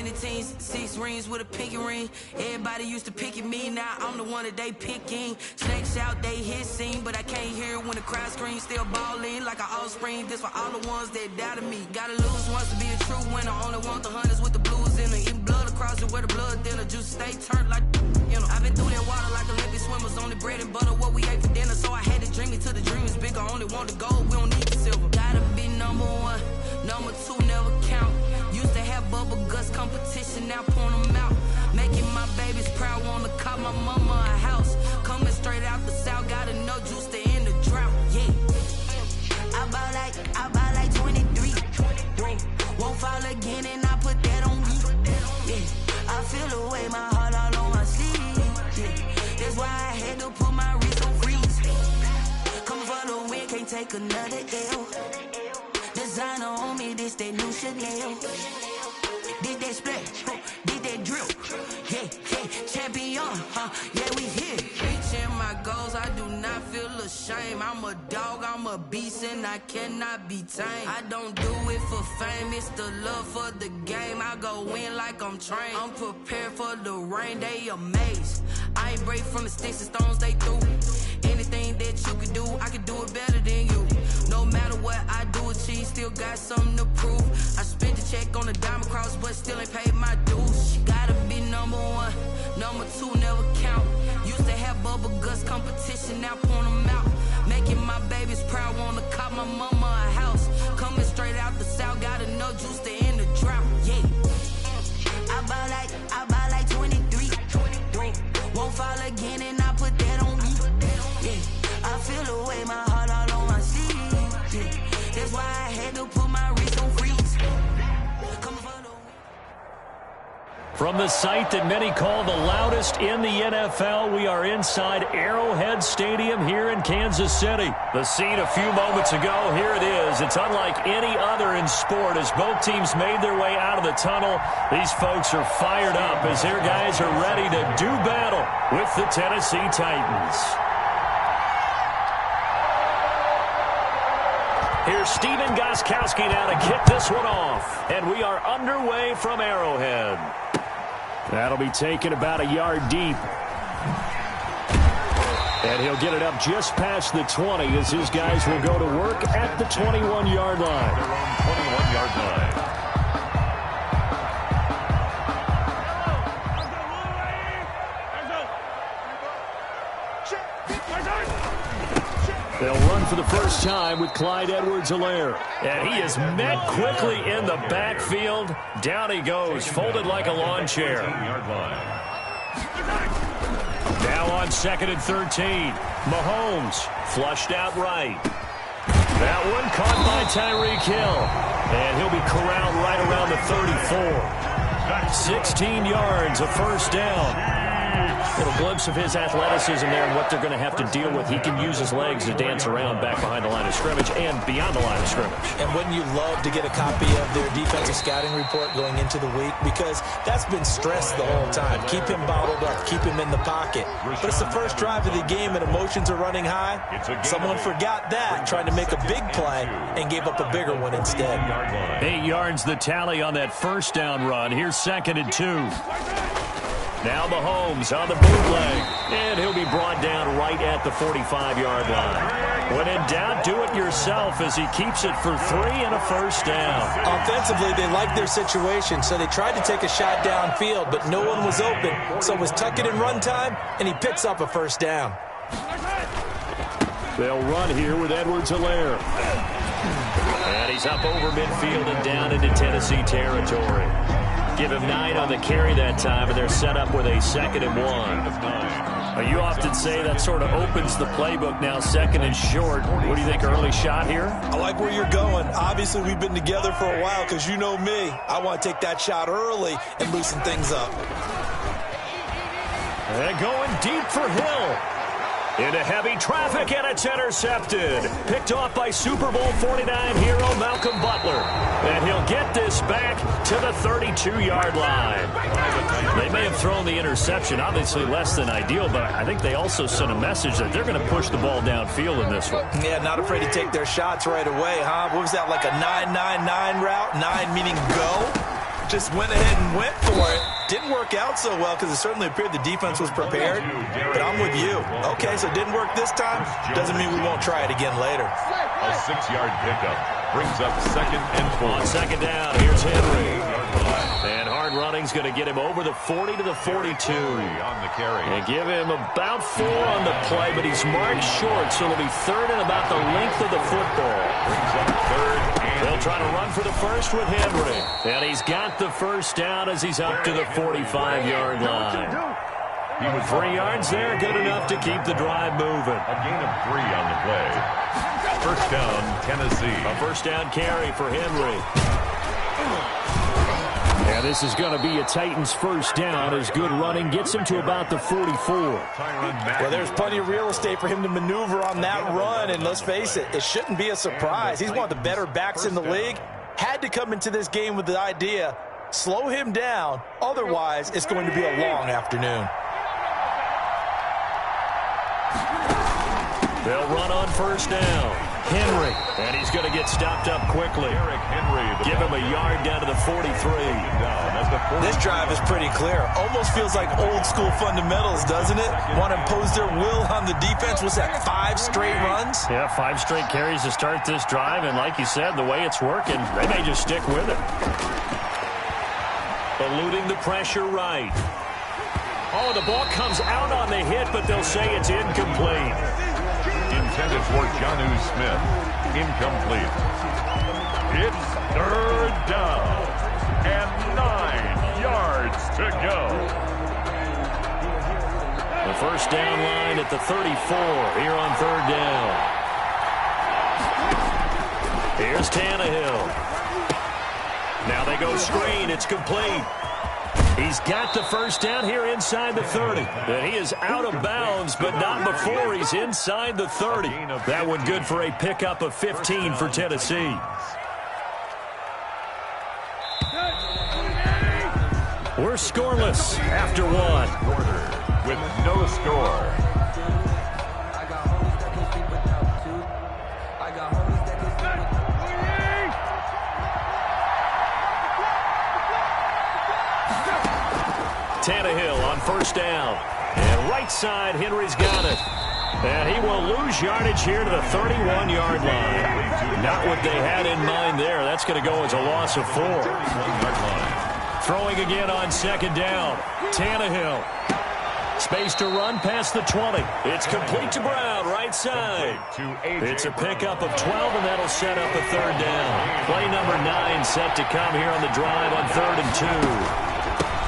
many teams, 6 rings with a pinky ring. Everybody used to pick at me, now I'm the one that they picking. Snakes out, they hit scene, but I can't hear when the crowd screams. Still ballin' like an offspring, this for all the ones that doubted me. Gotta lose once to be a true winner, only want the hunters with the blues in it. Eating blood across it where the blood thinner, juice stay turned like, you know. I've been through that water like Olympic swimmers, only bread and butter what we ate for dinner. So I had to dream it till the dream is bigger, only want the gold, we don't need the silver. Gotta be number 1, number 2 never count. Used to have bubble guts competition, now point them out. Making my babies proud, wanna call my mama a house. Coming straight out the south, got enough juice to end the drought, yeah. I bought like 23, won't fall again and I put that on me, yeah. I feel the way, my heart all on my sleeve, yeah. That's why I had to put my wrist on freeze. Coming for the win, can't take another L. Designer on me, this that new Chanel. Did that splash, did that drill, yeah, champion, yeah, we here. Reaching my goals, I do not feel ashamed. I'm a dog, I'm a beast, and I cannot be tamed. I don't do it for fame, it's the love for the game. I go in like I'm trained. I'm prepared for the rain, they amazed. I ain't break from the sticks and stones they threw. Anything that you can do, I can do it better than you. No matter what I do, achieve, still got something to prove. I spent the check on the diamond cross, but still ain't paid my dues. Gotta be number 1, number 2 never count. Used to have bubble guts competition, now point them out. Making my babies proud, wanna call my mama a house. Coming straight out the south, got enough juice to end the drought, yeah. I bought like 23, won't fall again and I put that on me, yeah. I feel the way, my heart all on my sleeve, yeah. That's why I had to put my wrist on freeze. From the site that many call the loudest in the NFL, we are inside Arrowhead Stadium here in Kansas City. The scene a few moments ago, here it is. It's unlike any other in sport as both teams made their way out of the tunnel. These folks are fired up as their guys are ready to do battle with the Tennessee Titans. Here's Steven Gostkowski now to kick this one off. And we are underway from Arrowhead. That'll be taken about a yard deep. And he'll get it up just past the 20 as his guys will go to work at the 21-yard line. Their own 21-yard line. They'll run for the first time with Clyde Edwards-Helaire. And he is met quickly in the backfield. Down he goes, folded like a lawn chair. Now on 2nd and 13. Mahomes flushed out right. That one caught by Tyreek Hill. And he'll be corralled right around the 34. 16 yards, a first down. Little glimpse of his athleticism there and what they're going to have to deal with. He can use his legs to dance around back behind the line of scrimmage and beyond the line of scrimmage. And wouldn't you love to get a copy of their defensive scouting report going into the week? Because that's been stressed the whole time. Keep him bottled up. Keep him in the pocket. But it's the first drive of the game and emotions are running high. Someone forgot that, trying to make a big play and gave up a bigger one instead. 8 yards the tally on that first down run. Here's 2nd and 2. Now Mahomes on the bootleg, and he'll be brought down right at the 45-yard line. When in doubt, do it yourself as he keeps it for 3 and a first down. Offensively, they liked their situation, so they tried to take a shot downfield, but no one was open. So it was tuck it in run time, and he picks up a first down. They'll run here with Edwards-Helaire. And he's up over midfield and down into Tennessee territory. Give him 9 on the carry that time, and they're set up with a 2nd and 1. You often say that sort of opens the playbook now, 2nd and short. What do you think, early shot here? I like where you're going. Obviously, we've been together for a while because you know me. I want to take that shot early and loosen things up. And going deep for Hill. Into heavy traffic, and it's intercepted. Picked off by Super Bowl 49 hero Malcolm Butler. And he'll get this back to the 32-yard line. They may have thrown the interception, obviously less than ideal, but I think they also sent a message that they're going to push the ball downfield in this one. Yeah, not afraid to take their shots right away, huh? What was that, like a 9-9-9 route? 9 meaning go? just went ahead and went for it. Didn't work out so well because it certainly appeared the defense was prepared. But I'm with you. Okay, so it didn't work this time. Doesn't mean we won't try it again later. A 6-yard pickup brings up 2nd and 4. On 2nd down, here's Henry. And hard running's going to get him over the 40 to the 42. On the carry. And give him about 4 on the play, but he's marked short, so it'll be 3rd and about the length of the football. Brings up 3rd and They'll try to run for the first with Henry. And he's got the first down as he's up to the 45-yard line. he was 3 yards there, good enough to keep the drive moving. A gain of 3 on the play. First down, Tennessee. A first down carry for Henry. And this is going to be a Titans first down as good running gets him to about the 44. Well, there's plenty of real estate for him to maneuver on that run, and let's face it, it shouldn't be a surprise. He's one of the better backs in the league. Had to come into this game with the idea, slow him down, otherwise it's going to be a long afternoon. They'll run on first down. Henry, and he's going to get stopped up quickly. Give him a yard down to the 43. This drive is pretty clear. Almost feels like old school fundamentals, doesn't it? Want to impose their will on the defense. Was that 5 straight runs? Yeah, 5 straight carries to start this drive, and like you said, the way it's working, they may just stick with it. Eluding the pressure right. Oh, the ball comes out on the hit, but they'll say it's incomplete. Intended for Jonnu Smith. Incomplete. It's 3rd down and 9 yards to go. The first down line at the 34 here on 3rd down. Here's Tannehill. Now they go screen. It's complete. He's got the first down here inside the 30. And he is out of bounds, but not before he's inside the 30. That one good for a pickup of 15 for Tennessee. We're scoreless after 1. Quarter with no score. Tannehill on first down. And right side, Henry's got it. And he will lose yardage here to the 31-yard line. Not what they had in mind there. That's going to go as a loss of 4. Throwing again on 2nd down. Tannehill. Space to run past the 20. It's complete to Brown, right side. It's a pickup of 12, and that'll set up a 3rd down. Play number 9 set to come here on the drive on 3rd and 2.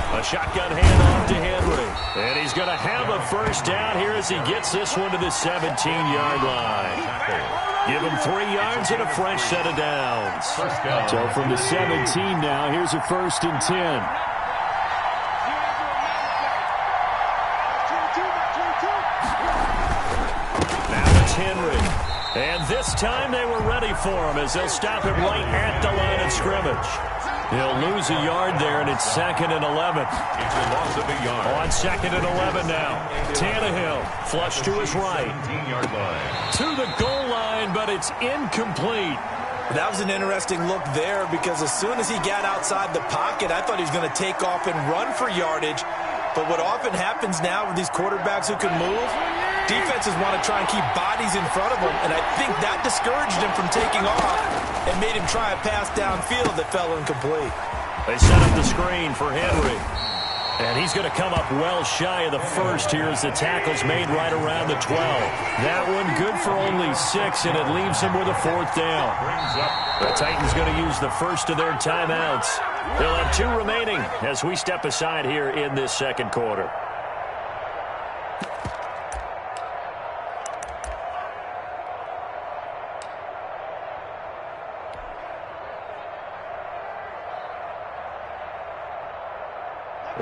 A shotgun handoff to Henry. And he's going to have a first down here as he gets this one to the 17-yard line. Give him 3 yards and a fresh set of downs. So from the 17 now, here's a 1st and 10. Now it's Henry. And this time they were ready for him as they'll stop him right at the line of scrimmage. He'll lose a yard there, and it's 2nd and 11. It's a loss of a yard. On 2nd and 11 now. Tannehill, flush to his right. 17-yard line. To the goal line, but it's incomplete. That was an interesting look there because as soon as he got outside the pocket, I thought he was going to take off and run for yardage. But what often happens now with these quarterbacks who can move, defenses want to try and keep bodies in front of them, and I think that discouraged him from taking off and made him try a pass downfield that fell incomplete. They set up the screen for Henry. And he's going to come up well shy of the first here as the tackle's made right around the 12. That one good for only 6, and it leaves him with a 4th down. The Titans going to use the first of their timeouts. They'll have 2 remaining as we step aside here in this 2nd quarter.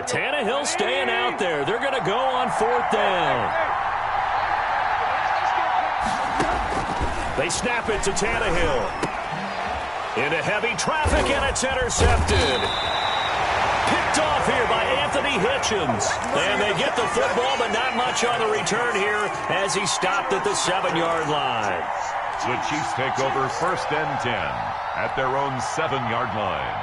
Tannehill staying out there. They're going to go on 4th down. They snap it to Tannehill. Into heavy traffic, and it's intercepted. Picked off here by Anthony Hitchens. And they get the football, but not much on the return here as he stopped at the 7-yard line. The Chiefs take over 1st and 10 at their own 7-yard line.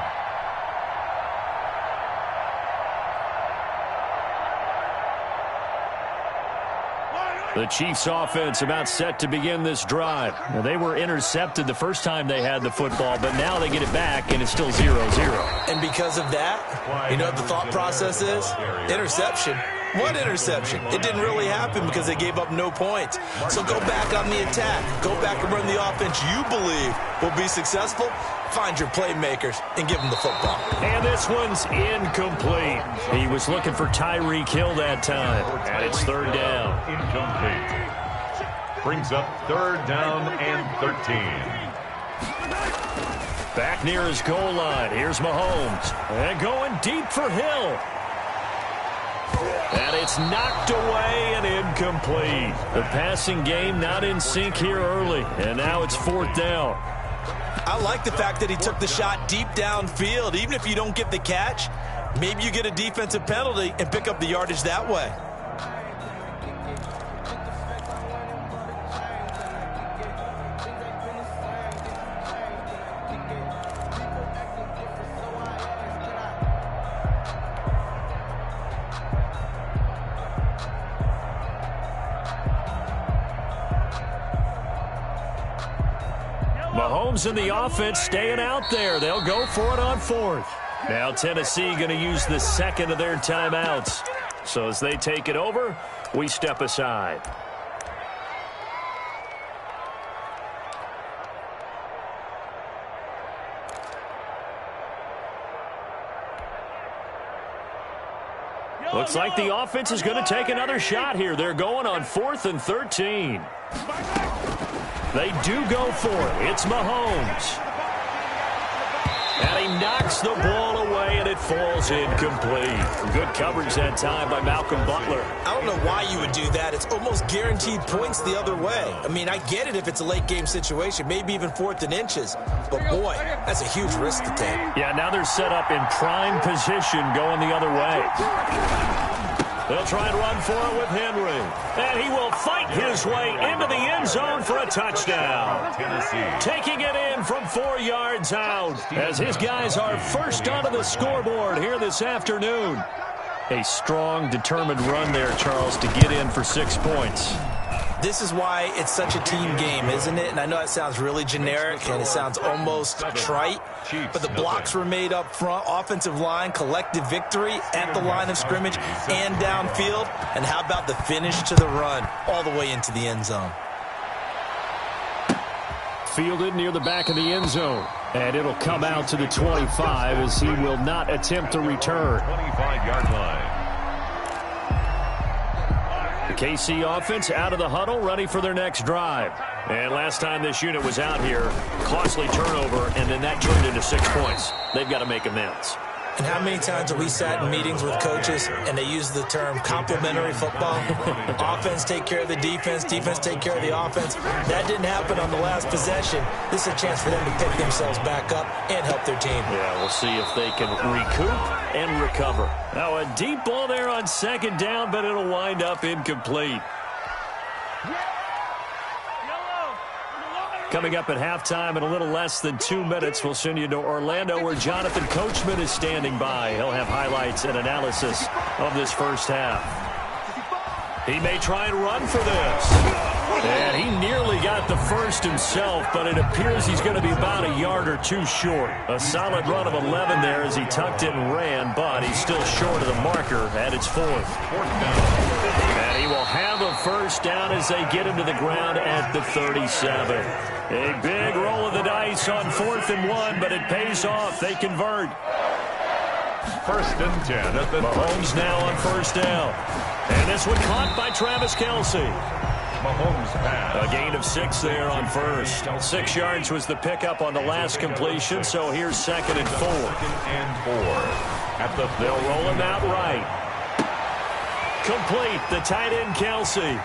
The Chiefs offense about set to begin this drive. Now, they were intercepted the first time they had the football, but now they get it back, and it's still 0-0. And because of that, you know what the thought process is? Interception. What interception? It didn't really happen because they gave up no points. So go back on the attack. Go back and run the offense you believe will be successful. Find your playmakers and give them the football. And this one's incomplete. He was looking for Tyreek Hill that time. And it's third down. Incomplete. Brings up third down and 13. Back near his goal line. Here's Mahomes. And going deep for Hill. And it's knocked away and incomplete. The passing game not in sync here early. And now it's fourth down. I like the fact that he took the shot deep downfield. Even if you don't get the catch, maybe you get a defensive penalty and pick up the yardage that way. Mahomes and the offense staying out there. They'll go for it on fourth. Now Tennessee going to use the second of their timeouts. So as they take it over, we step aside. Looks like the offense is going to take another shot here. They're going on 4th and 13. They do go for it. It's Mahomes. And he knocks the ball away, and it falls incomplete. Good coverage that time by Malcolm Butler. I don't know why you would do that. It's almost guaranteed points the other way. I mean, I get it if it's a late-game situation, maybe even 4th and inches. But, boy, that's a huge risk to take. Yeah, now they're set up in prime position going the other way. They'll try and run for it with Henry. And he will fight his way into the end zone for a touchdown. Taking it in from 4 yards out as his guys are first onto the scoreboard here this afternoon. A strong, determined run there, Charles, to get in for 6 points. This is why it's such a team game, isn't it? And I know it sounds really generic and it sounds almost trite, but the blocks were made up front, offensive line, collective victory at the line of scrimmage and downfield. And how about the finish to the run all the way into the end zone? Fielded near the back of the end zone. And it'll come out to the 25 as he will not attempt to return. 25-yard line. The KC offense out of the huddle, ready for their next drive. And last time this unit was out here, costly turnover, and then that turned into 6 points. They've got to make amends. And how many times have we sat in meetings with coaches and they use the term complementary football? Offense take care of the defense, defense take care of the offense. That didn't happen on the last possession. This is a chance for them to pick themselves back up and help their team. Yeah, we'll see if they can recoup and recover. Now a deep ball there on second down, but it'll wind up incomplete. Coming up at halftime in a little less than 2 minutes, we'll send you to Orlando where Jonathan Coachman is standing by. He'll have highlights and analysis of this first half. He may try and run for this. And he nearly got the first himself, but it appears he's going to be about a yard or two short. A solid run of 11 there as he tucked it and ran, but he's still short of the marker at its 4th. And he will have a first down as they get him to the ground at the 37. A big roll of the dice on 4th and 1, but it pays off. They convert. 1st and 10 at the Mahomes now on first down. And this one caught by Travis Kelce. Mahomes pass. A gain of 6 there on first. 6 yards was the pickup on the last completion, so here's 2nd and 4. 2nd and 4. At the They'll roll him out right. Complete, the tight end Kelce.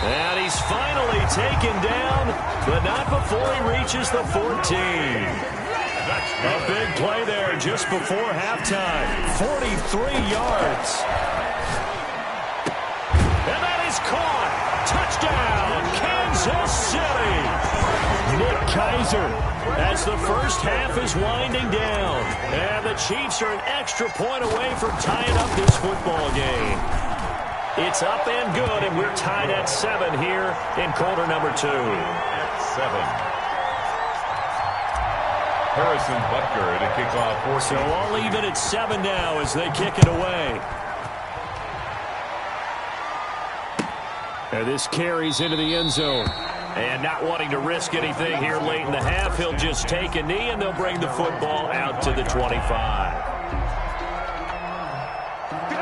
And he's finally taken down, but not before he reaches the 14. A big play there just before halftime. 43 yards. And that is caught. Touchdown, Kansas City. Nick Keiser as the first half is winding down. And the Chiefs are an extra point away from tying up this football game. It's up and good, and we're tied at 7 here in quarter number 2. At 7. Harrison Butker to kick off 14. So all even at 7 now as they kick it away. And this carries into the end zone. And not wanting to risk anything here late in the half, he'll just take a knee, and they'll bring the football out to the 25.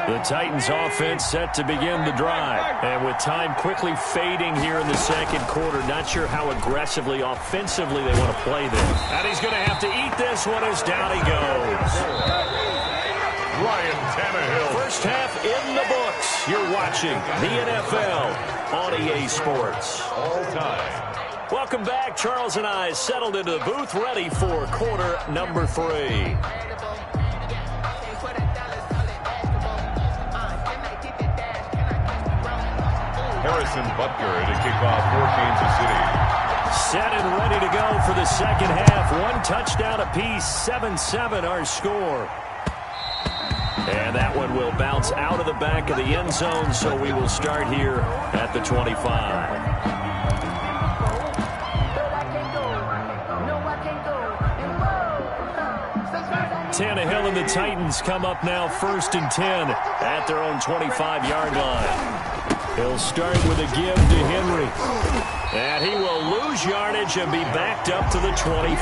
The Titans offense set to begin the drive. And with time quickly fading here in the second quarter, not sure how aggressively, offensively they want to play this. And he's going to have to eat this one as down he goes. Ryan Tannehill. First half in the books. You're watching the NFL on EA Sports. All time. Welcome back. Charles and I settled into the booth, ready for quarter number 3. Harrison Butker to kick off for Kansas City. Set and ready to go for the second half. 1 touchdown apiece, 7-7 our score. And that one will bounce out of the back of the end zone, so we will start here at the 25. Tannehill and the Titans come up now 1st and 10 at their own 25-yard line. He'll start with a give to Henry. And he will lose yardage and be backed up to the 24.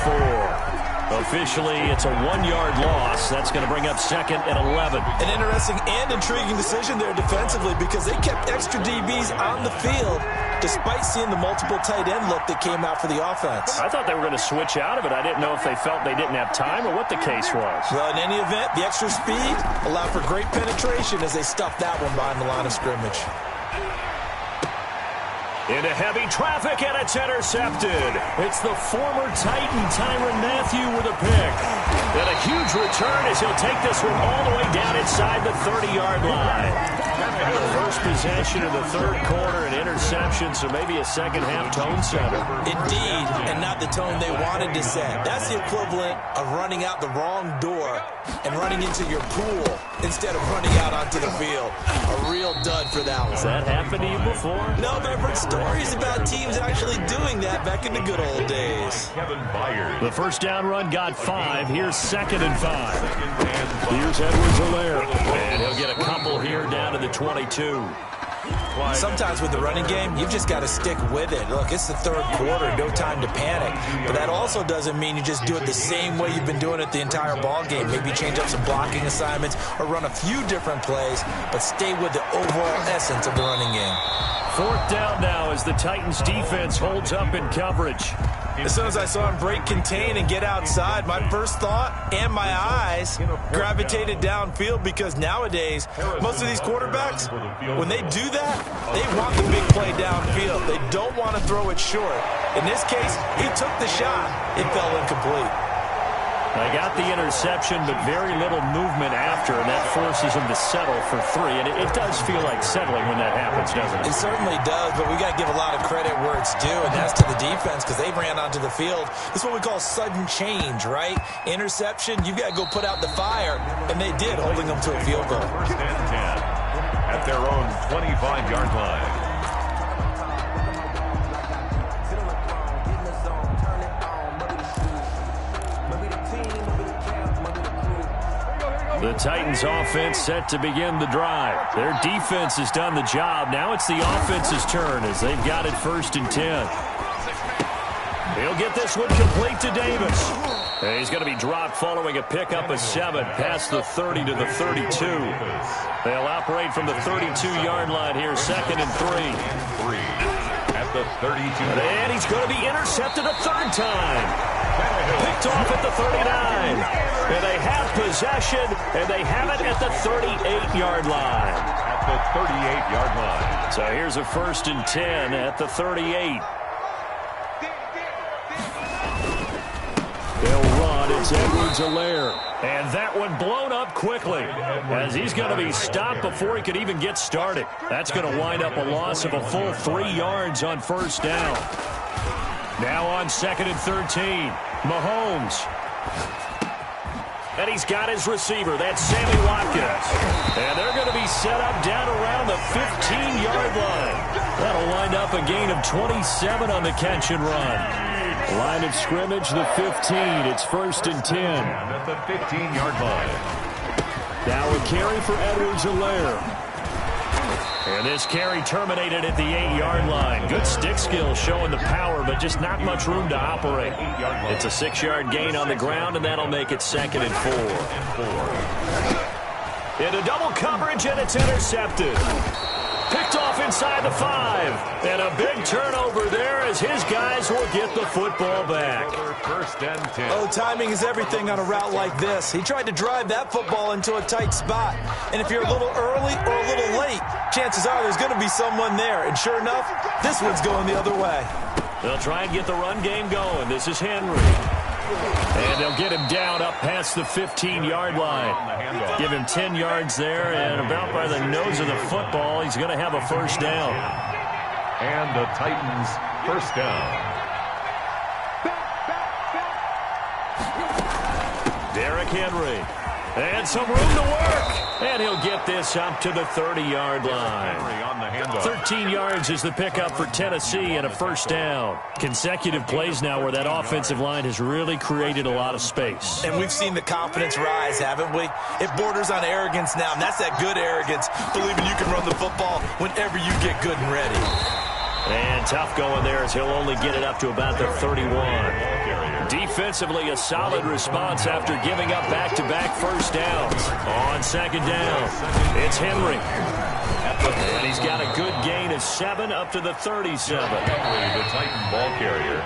Officially, it's a 1-yard loss. That's going to bring up 2nd and 11. An interesting and intriguing decision there defensively because they kept extra DBs on the field despite seeing the multiple tight end look that came out for the offense. I thought they were going to switch out of it. I didn't know if they felt they didn't have time or what the case was. Well, in any event, the extra speed allowed for great penetration as they stuffed that one behind the line of scrimmage. Into heavy traffic, and it's intercepted. It's the former Titan, Tyrann Mathieu, with a pick. And a huge return as he'll take this one all the way down inside the 30-yard line. First possession of the third quarter, an interception, so maybe a second-half tone setter. Indeed, and not the tone they wanted to set. That's the equivalent of running out the wrong door and running into your pool instead of running out onto the field. A real dud for that one. Has that happened to you before? No, but I've heard stories about teams actually doing that back in the good old days. Kevin Byard. The first down run got 5. Here's 2nd and 5. Here's Itfvdawg. And he'll get a couple here down to the 22. Sometimes with the running game, you've just got to stick with it. Look, it's the third quarter, no time to panic. But that also doesn't mean you just do it the same way you've been doing it the entire ball game. Maybe change up some blocking assignments or run a few different plays, but stay with the overall essence of the running game. 4th down now as the Titans defense holds up in coverage. As soon as I saw him break contain and get outside, my first thought and my eyes gravitated downfield because nowadays, most of these quarterbacks, when they do that, they want the big play downfield. They don't want to throw it short. In this case, he took the shot. It fell incomplete. They got the interception, but very little movement after, and that forces him to settle for 3. And it does feel like settling when that happens, doesn't it? It certainly does, but we got to give a lot of credit where it's due, and that's to the defense because they ran onto the field. This is what we call sudden change, right? Interception, you got to go put out the fire, and they did, holding them to a field goal. 1st and 10 at their own 25-yard line. The Titans offense set to begin the drive. Their defense has done the job. Now it's the offense's turn as they've got it 1st and 10. He'll get this one complete to Davis. And he's going to be dropped following a pickup of 7 past the 30 to the 32. They'll operate from the 32-yard line here, 2nd and 3. At the 32. And he's going to be intercepted a 3rd time. Picked off at the 39. And they have possession, and they have it at the 38-yard line. At the 38-yard line. So here's a 1st and 10 at the 38. They'll run. It's Itfvdawg. And that one blown up quickly as he's going to be stopped before he could even get started. That's going to wind up a loss of a full 3 yards on 1st down. Now on 2nd and 13. Mahomes. And he's got his receiver. That's Sammy Watkins. And they're going to be set up down around the 15-yard line. That'll wind up a gain of 27 on the catch and run. Line of scrimmage, the 15. It's 1st and 10. And at the 15-yard line. Now a carry for Edwards-Helaire. And this carry terminated at the 8-yard line. Good stick skill showing the power, but just not much room to operate. It's a 6-yard gain on the ground, and that'll make it 2nd and 4. Into double coverage, and it's intercepted. Picked off inside the 5. And a big turnover there as his guys will get the football back. 1st and 10. Oh, timing is everything on a route like this. He tried to drive that football into a tight spot. And if you're a little early or a little late, chances are there's going to be someone there. And sure enough, this one's going the other way. They'll try and get the run game going. This is Henry. And they'll get him down up past the 15-yard line. Give him 10 yards there, and about by the nose of the football, he's going to have a 1st down. And the Titans 1st down. Derrick Henry. And some room to work. And he'll get this up to the 30-yard line. 13 yards is the pickup for Tennessee and a 1st down. Consecutive plays now where that offensive line has really created a lot of space. And we've seen the confidence rise, haven't we? It borders on arrogance now, and that's that good arrogance, believing you can run the football whenever you get good and ready. And tough going there as he'll only get it up to about the 31. Defensively, a solid response after giving up back-to-back 1st downs. On 2nd down, it's Henry. And he's got a good gain of 7 up to the 37. Henry, the Titan ball carrier.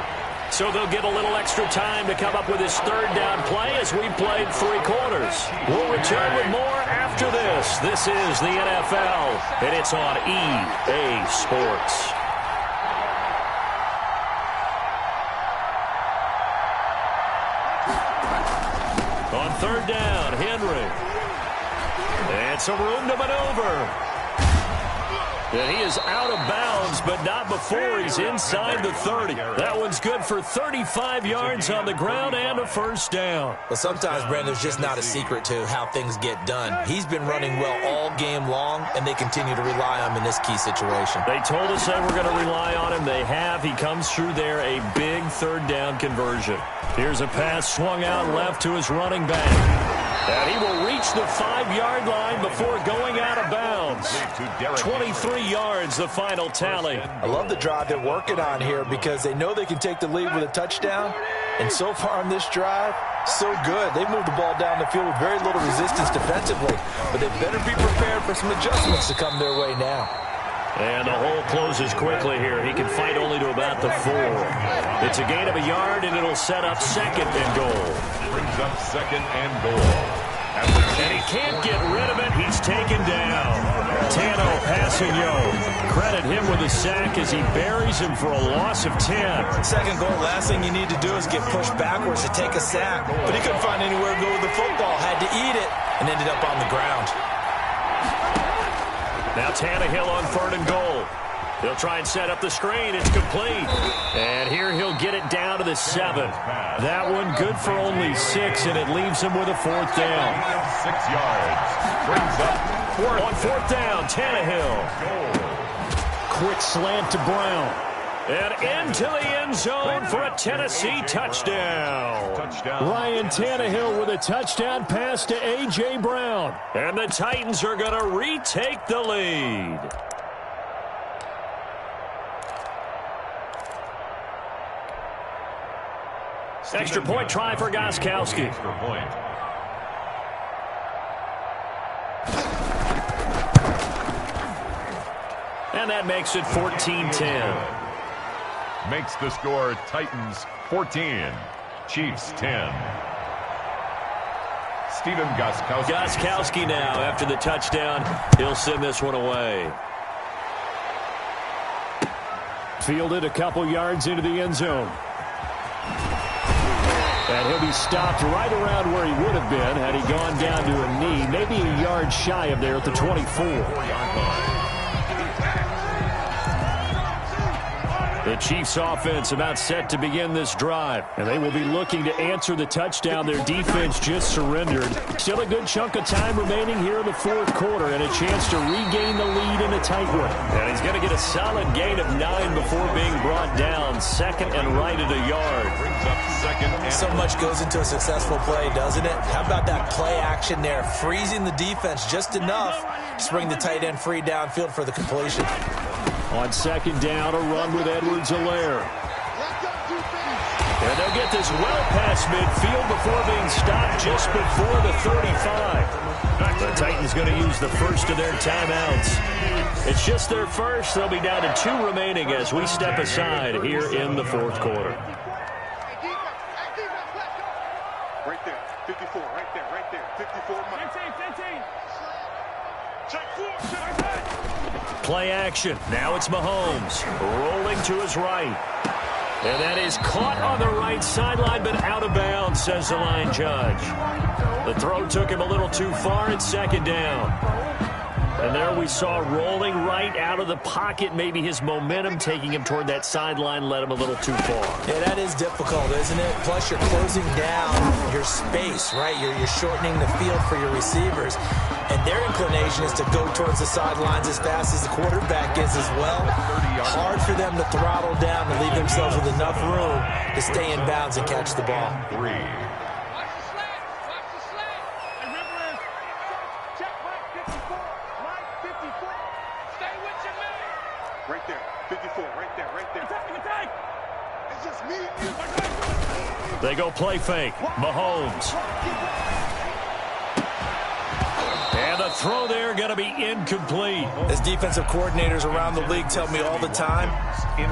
So they'll get a little extra time to come up with his 3rd down play as we played 3 quarters. We'll return with more after this. This is the NFL, and it's on EA Sports. On 3rd down, Henry. And some room to maneuver. And he is out of bounds, but not before he's inside the 30. That one's good for 35 yards on the ground and a 1st down. Well, sometimes, Brandon, there's just not a secret to how things get done. He's been running well all game long, and they continue to rely on him in this key situation. They told us they were going to rely on him. They have. He comes through there, a big 3rd down conversion. Here's a pass swung out left to his running back. And he will reach the 5-yard line before going out of bounds. 23 yards, the final tally. I love the drive they're working on here because they know they can take the lead with a touchdown. And so far on this drive, so good. They've moved the ball down the field with very little resistance defensively. But they better be prepared for some adjustments to come their way now. And the hole closes quickly here. He can fight only to about the 4. It's a gain of a yard, and it'll set up 2nd and goal. Brings up 2nd and goal. And he can't get rid of it. He's taken down. Tano passing Credit him with a sack as he buries him for a loss of 10. 2nd goal, last thing you need to do is get pushed backwards to take a sack. But he couldn't find anywhere to go with the football. Had to eat it and ended up on the ground. Now Tannehill on 3rd and goal. He'll try and set up the screen. It's complete. And here he'll get it down to the 7. That one good for only 6, and it leaves him with a 4th down. 6 yards. Brings up 4th. On 4th down, Tannehill. Quick slant to Brown. And into the end zone for a Tennessee touchdown. Ryan Tannehill with a touchdown pass to A.J. Brown. And the Titans are going to retake the lead. Extra point try for Gostkowski. Extra point. And that makes it 14-10. Makes the score Titans 14, Chiefs 10. Stephen Gostkowski. Gostkowski now after the touchdown. He'll send this one away. Fielded a couple yards into the end zone. And he'll be stopped right around where he would have been had he gone down to a knee. Maybe a yard shy of there at the 24. The Chiefs offense about set to begin this drive, and they will be looking to answer the touchdown their defense just surrendered. Still a good chunk of time remaining here in the fourth quarter and a chance to regain the lead in a tight one. And he's going to get a solid gain of 9 before being brought down. Second and right at a yard. Brings up second and so much goes into a successful play, doesn't it? How about that play action there, freezing the defense just enough to bring the tight end free downfield for the completion. On second down, a run with Edwards-Helaire. And they'll get this well past midfield before being stopped just before the 35. The Titans going to use the first of their timeouts. It's just their first. They'll be down to 2 remaining as we step aside here in the fourth quarter. Right there, 54, right there, 54. 15. Check 4, Play action. Now it's Mahomes rolling to his right. And that is caught on the right sideline, but out of bounds, says the line judge. The throw took him a little too far. It's second down. And there we saw rolling right out of the pocket. Maybe his momentum taking him toward that sideline led him a little too far. Yeah, that is difficult, isn't it? Plus, you're closing down your space, right? You're shortening the field for your receivers. And their inclination is to go towards the sidelines as fast as the quarterback is as well. Hard for them to throttle down and leave themselves with enough room to stay in bounds and catch the ball. 3. Right there, 54, right there. It's just me and you. They go play fake. Mahomes. And the throw there going to be incomplete. As defensive coordinators around the league tell me all the time,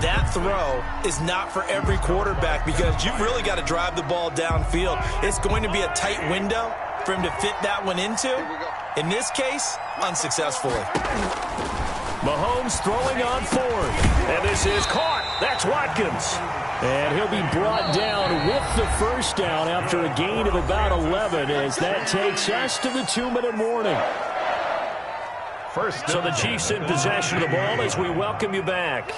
that throw is not for every quarterback because you've really got to drive the ball downfield. It's going to be a tight window for him to fit that one into. In this case, unsuccessfully. Mahomes throwing on fourth. And this is caught. That's Watkins. And he'll be brought down with the first down after a gain of about 11 as that takes us to the 2-minute warning. So the Chiefs in possession of the ball as we welcome you back.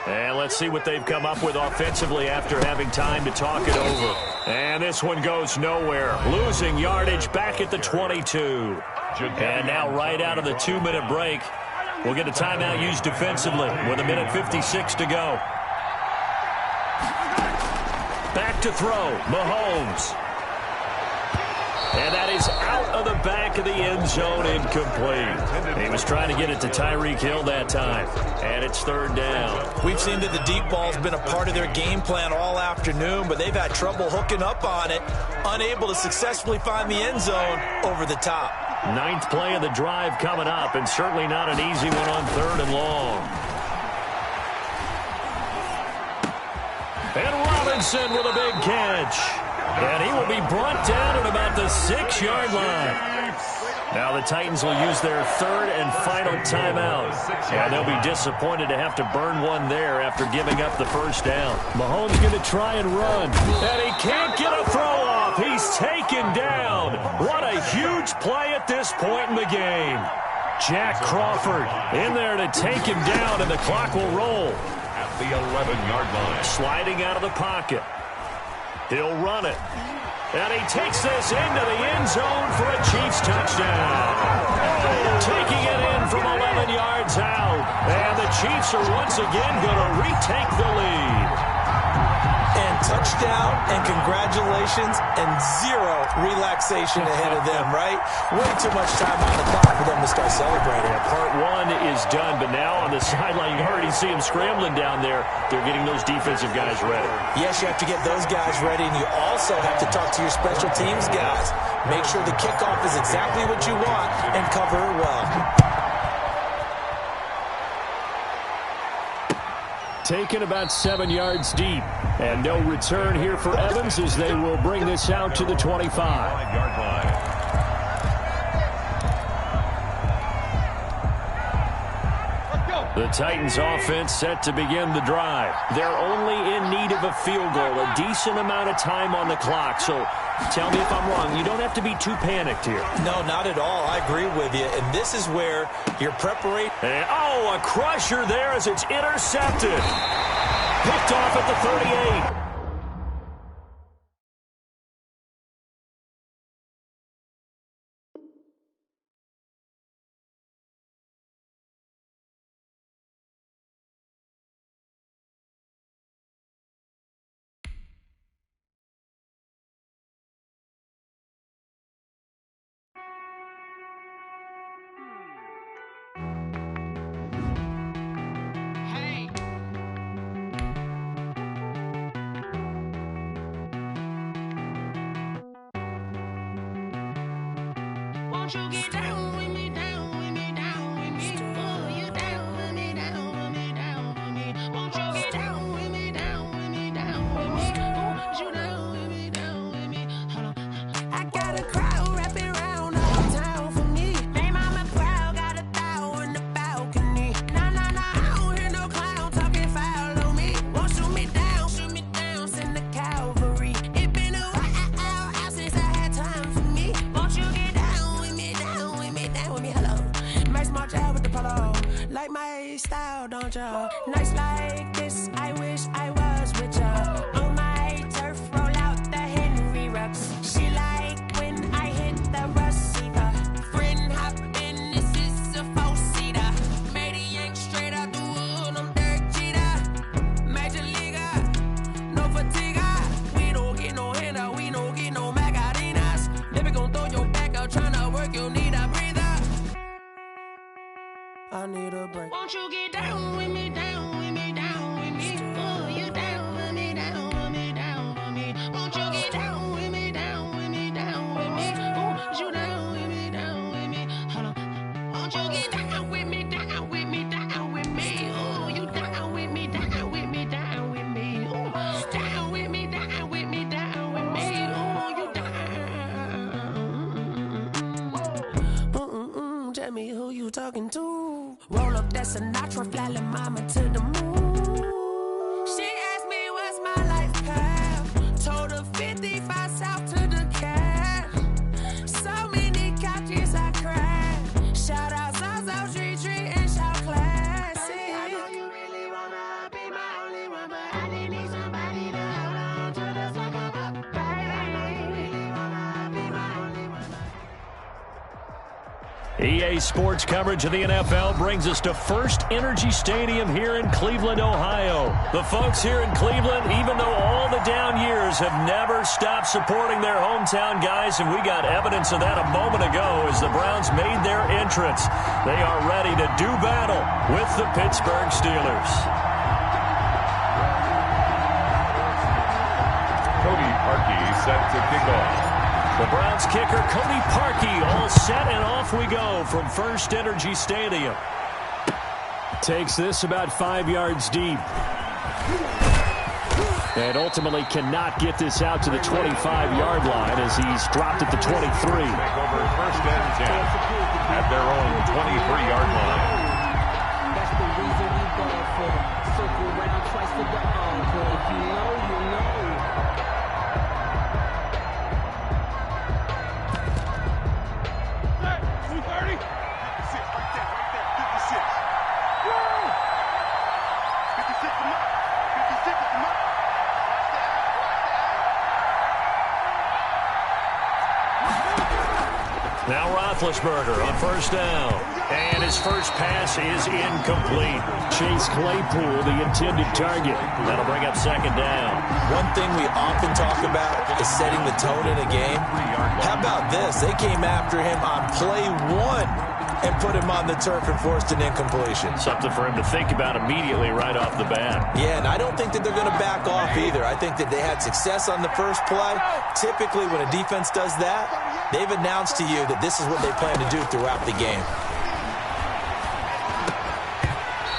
And let's see what they've come up with offensively after having time to talk it over. And this one goes nowhere. Losing yardage back at the 22. And now right out of the 2-minute break, we'll get a timeout used defensively with 1:56 to go. Back to throw, Mahomes. And that is out of the back of the end zone, incomplete. He was trying to get it to Tyreek Hill that time. And it's third down. We've seen that the deep ball's been a part of their game plan all afternoon, but they've had trouble hooking up on it, unable to successfully find the end zone over the top. 9th play of the drive coming up, and certainly not an easy one on 3rd and long. And Robinson with a big catch. And he will be brought down at about the 6-yard line. Now the Titans will use their 3rd and final timeout. And they'll be disappointed to have to burn one there after giving up the first down. Mahomes going to try and run. And he can't get a throw off. He's taken down. What a huge play at this point in the game. Jack Crawford in there to take him down, and the clock will roll. At the 11-yard line. Sliding out of the pocket. He'll run it. And he takes this into the end zone for a Chiefs touchdown. Taking it in from 11 yards out. And the Chiefs are once again going to retake the lead. And touchdown and congratulations and zero relaxation ahead of them, right? Way too much time on the clock for them to start celebrating. Yeah, part 1 is done, but now on the sideline, you already see him scrambling down there. They're getting those defensive guys ready. Yes, you have to get those guys ready, and you also have to talk to your special teams guys. Make sure the kickoff is exactly what you want and cover it well. Taken about 7 yards deep. And no return here for Evans as they will bring this out to the 25-yard line. The Titans offense set to begin the drive. They're only in need of a field goal, a decent amount of time on the clock. So tell me if I'm wrong. You don't have to be too panicked here. No, not at all. I agree with you. And this is where your preparation... And, a crusher there as it's intercepted. picked off at the 38. Won't you get down with me, down with me, down with me? Oh, you down with me, down with me, down with me. Won't you get down with me, down with me, down with me? Oh, you down with me, down with me? Hold on. I got a crowd wrapping around all town for me. They mama proud, got a thou in the balcony. Nah, nah, nah, I don't hear no clown talking foul on me. Won't shoot me down, send the cavalry. It been a while since I had time for me. Won't you get down with me, down with me, down with me? Hello. Nice march out with the polo. Like my style, don't ya? Nice like this, I wish I was with ya. On my turf, roll out the Henry Rux. She like when I hit the receiver. Friend hop in, this is a four-seater. Made a yank straight out the wood, I'm Derek Jeter. Major leaguer, no fatigue. We don't get no handout, we don't get no Macarinas. Never gon' throw your back out, tryna work, you need a breather. I need a break. Won't you get down with me, down with me, down with me? Oh, you down with me, down with me, down with me? Won't you get down with me, down with me, down with me? Oh, you down with me, down with me? Hold on. Won't you get down with me, down with me, down with me? Oh, you down with me, down with me, down with me? Oh, down with me, down with me, down with me? Oh, you down. Tell me who you talking to. Roll up that Sinatra, fly la mama to the moon. She asked me what's my life path. Told her 55 south to the cash. So many couches I crashed. Shout out Zazo, Tree, and shout classic. I know you really wanna be my only one, but I didn't need somebody to hold on to the sucker up, baby. I know you really wanna be my only one. EA Sports coverage of the NFL brings us to First Energy Stadium here in Cleveland, Ohio. The folks here in Cleveland, even though all the down years, have never stopped supporting their hometown guys, and we got evidence of that a moment ago as the Browns made their entrance. They are ready to do battle with the Pittsburgh Steelers. Cody Parkey set to kick off. The Browns kicker, Cody Parkey, all set, and off we go from First Energy Stadium. Takes this about 5 yards deep. And ultimately cannot get this out to the 25-yard line as he's dropped at the 23. Take over first and 10 at their own 23-yard line. That's the reason we go for circle round twice for the encore. If you know, you know. Now Roethlisberger on first down. And his first pass is incomplete. Chase Claypool, the intended target. That'll bring up second down. One thing we often talk about is setting the tone in a game. How about this? They came after him on play one and put him on the turf and forced an incompletion. Something for him to think about immediately right off the bat. Yeah, and I don't think that they're going to back off either. I think that they had success on the first play. Typically, when a defense does that, they've announced to you that this is what they plan to do throughout the game.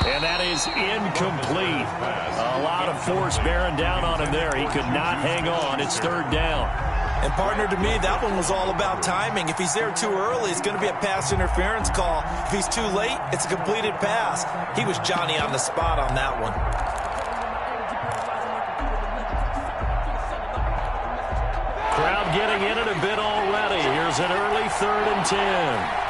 And that is incomplete. A lot of force bearing down on him there. He could not hang on. It's third down. And, partner, to me, that one was all about timing. If he's there too early, it's going to be a pass interference call. If he's too late, it's a completed pass. He was Johnny on the spot on that one. Crowd getting in it a bit already. Here's an early 3rd and 10.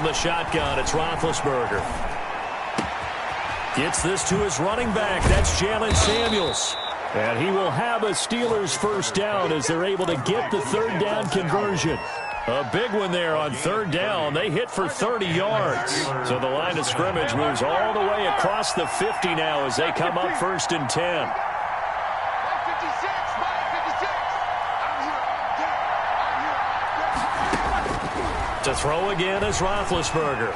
the shotgun. It's Roethlisberger. Gets this to his running back. That's Jalen Samuels. And he will have a Steelers first down as they're able to get the third down conversion. A big one there on third down. They hit for 30 yards. So the line of scrimmage moves all the way across the 50 now as they come up first and 10. To throw again is Roethlisberger.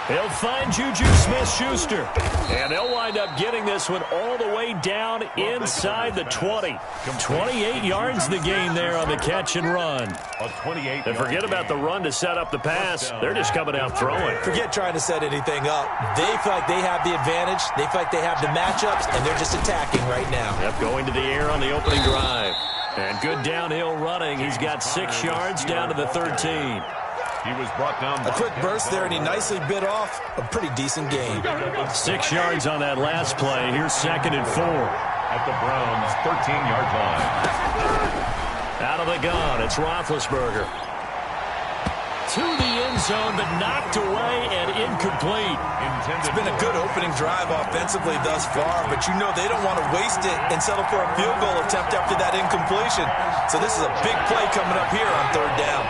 He'll find Juju Smith-Schuster. And they'll wind up getting this one all the way down inside the 20. 28 yards the game there on the catch and run. And forget about the run to set up the pass. They're just coming out throwing. Forget trying to set anything up. They feel like they have the advantage. They feel like they have the matchups, and they're just attacking right now. Yep, going to the air on the opening drive. And good downhill running. He's got 6 yards down to the 13. He was brought down. A quick burst there, and he nicely bit off a pretty decent game. 6 yards on that last play. Here's 2nd and 4. At the Browns' 13-yard line. Out of the gun, it's Roethlisberger. To the end zone, but knocked away and incomplete. It's been a good opening drive offensively thus far, but you know they don't want to waste it and settle for a field goal attempt after that incompletion. So this is a big play coming up here on third down.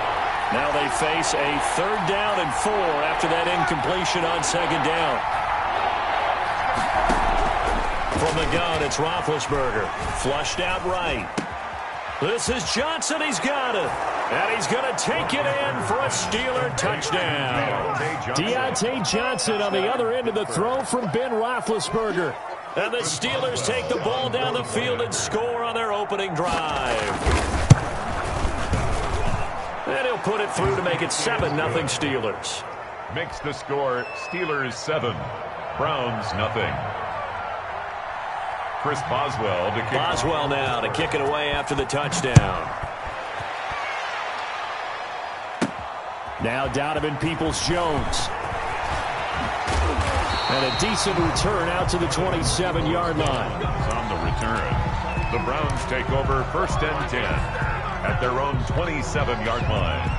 Now they face a 3rd down and 4 after that incompletion on 2nd down. From the gun, it's Roethlisberger. Flushed out right. This is Johnson. He's got it. And he's going to take it in for a Steeler touchdown. Deontay Johnson on the other end of the throw from Ben Roethlisberger. And the Steelers take the ball down the field and score on their opening drive. And he'll put it through to make it 7-0 Steelers. Makes the score Steelers 7, Browns 0. Chris Boswell to kick. Boswell now to kick it away after the touchdown. Now Donovan Peoples-Jones. And a decent return out to the 27-yard line. On the return, the Browns take over 1st and 10. At their own 27-yard line.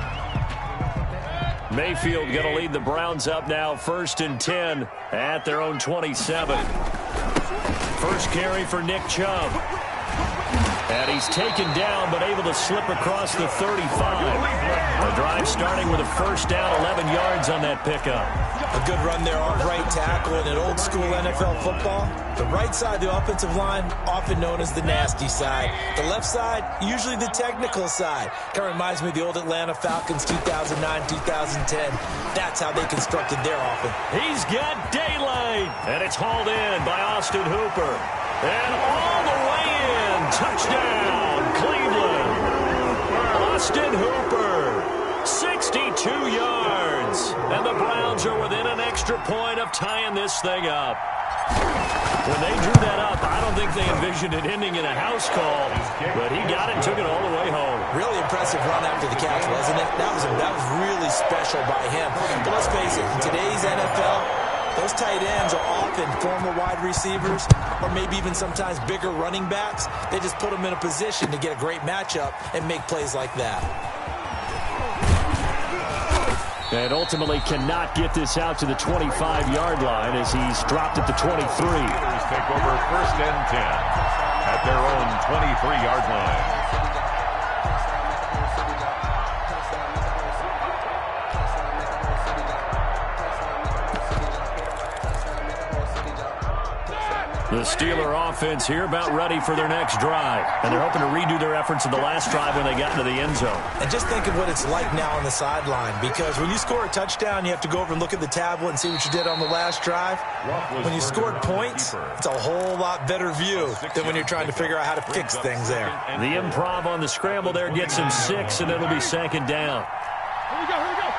Mayfield going to lead the Browns up now 1st and 10 at their own 27. First carry for Nick Chubb. And he's taken down but able to slip across the 35. The drive starting with a 1st down, 11 yards on that pickup. A good run there off right tackle in an old school NFL football. The right side, the offensive line, often known as the nasty side. The left side, usually the technical side. Kind of reminds me of the old Atlanta Falcons 2009, 2010. That's how they constructed their offense. He's got daylight. And it's hauled in by Austin Hooper. And all the way in. Touchdown, Cleveland. Austin Hooper, 62 yards. And the Browns are within an extra point of tying this thing up. When they drew that up, I don't think they envisioned it ending in a house call, but he got it and took it all the way home. Really impressive run after the catch, wasn't it? That was really special by him. But let's face it, in today's NFL, those tight ends are often former wide receivers or maybe even sometimes bigger running backs. They just put them in a position to get a great matchup and make plays like that. And ultimately cannot get this out to the 25-yard line as he's dropped at the 23. Steelers take over 1st and 10 at their own 23-yard line. The Steeler offense here about ready for their next drive. And they're hoping to redo their efforts in the last drive when they got into the end zone. And just think of what it's like now on the sideline, because when you score a touchdown, you have to go over and look at the tablet and see what you did on the last drive. When you scored points, it's a whole lot better view than when you're trying to figure out how to fix things there. The improv on the scramble there gets him 6, and it'll be 2nd down. Here we go, here we go.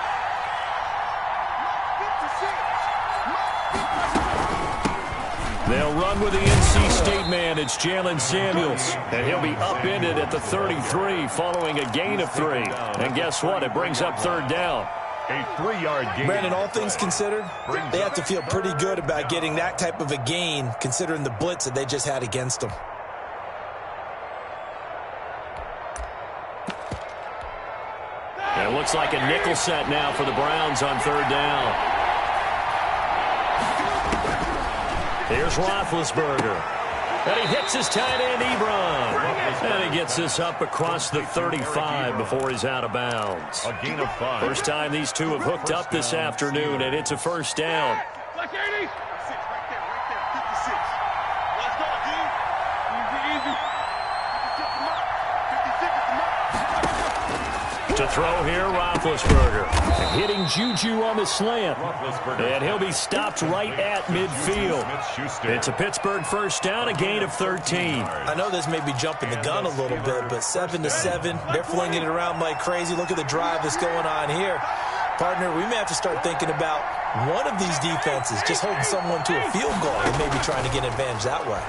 They'll run with the NC State man. It's Jalen Samuels. And he'll be upended at the 33 following a gain of 3. And guess what? It brings up 3rd down. A 3-yard gain. Brandon, all things considered, they have to feel pretty good about getting that type of a gain considering the blitz that they just had against them. And It looks like a nickel set now for the Browns on third down. Here's Roethlisberger. And he hits his tight end, Ebron. And he gets this up across the 35 before he's out of bounds. A gain of 5. First time these two have hooked up this afternoon, and it's a first down. To throw here, Roethlisberger. Hitting Juju on the slant. And he'll be stopped right at midfield. It's a Pittsburgh first down, a gain of 13. I know this may be jumping the gun a little bit, but 7-7, they're flinging it around like crazy. Look at the drive that's going on here. Partner, we may have to start thinking about one of these defenses just holding someone to a field goal and maybe trying to get an advantage that way.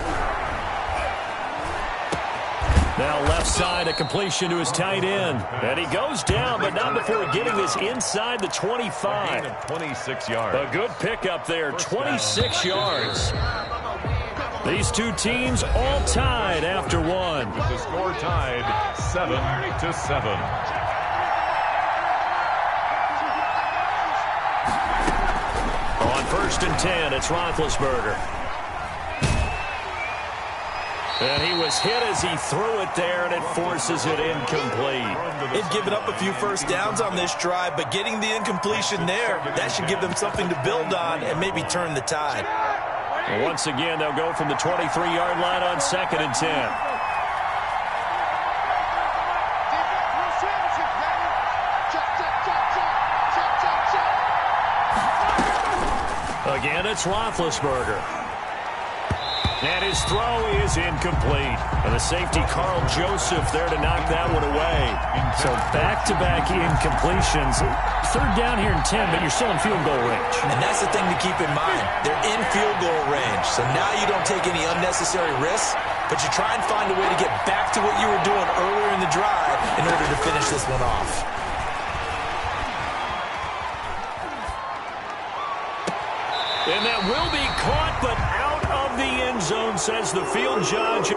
Now left side, a completion to his tight end. And he goes down, but not before getting this inside the 25. 26 yards. A good pickup there, 26 yards. These two teams all tied after one. With the score tied 7-7. On 1st and 10, it's Roethlisberger. And he was hit as he threw it there, and it forces it incomplete. They've given up a few first downs on this drive, but getting the incompletion there, that should give them something to build on and maybe turn the tide. And once again, they'll go from the 23-yard line on 2nd and 10. Again, it's Roethlisberger. And his throw is incomplete. And the safety, Carl Joseph, there to knock that one away. So back-to-back incompletions. Third down here in 10, but you're still in field goal range. And that's the thing to keep in mind. They're in field goal range. So now you don't take any unnecessary risks, but you try and find a way to get back to what you were doing earlier in the drive in order to finish this one off. And that will be caught, but out of the end zone, says the field judge.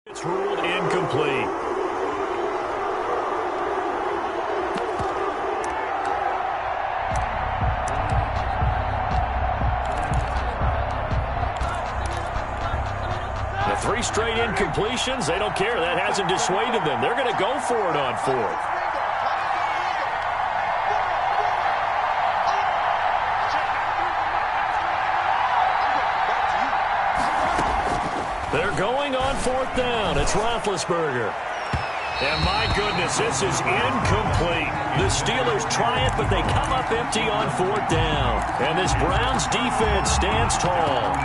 It's ruled incomplete. Three straight incompletions. They don't care. That hasn't dissuaded them. They're going to go for it on 4th. They're going on 4th down. It's Roethlisberger. And my goodness, this is incomplete. The Steelers try it, but they come up empty on 4th down. And this Browns defense stands tall.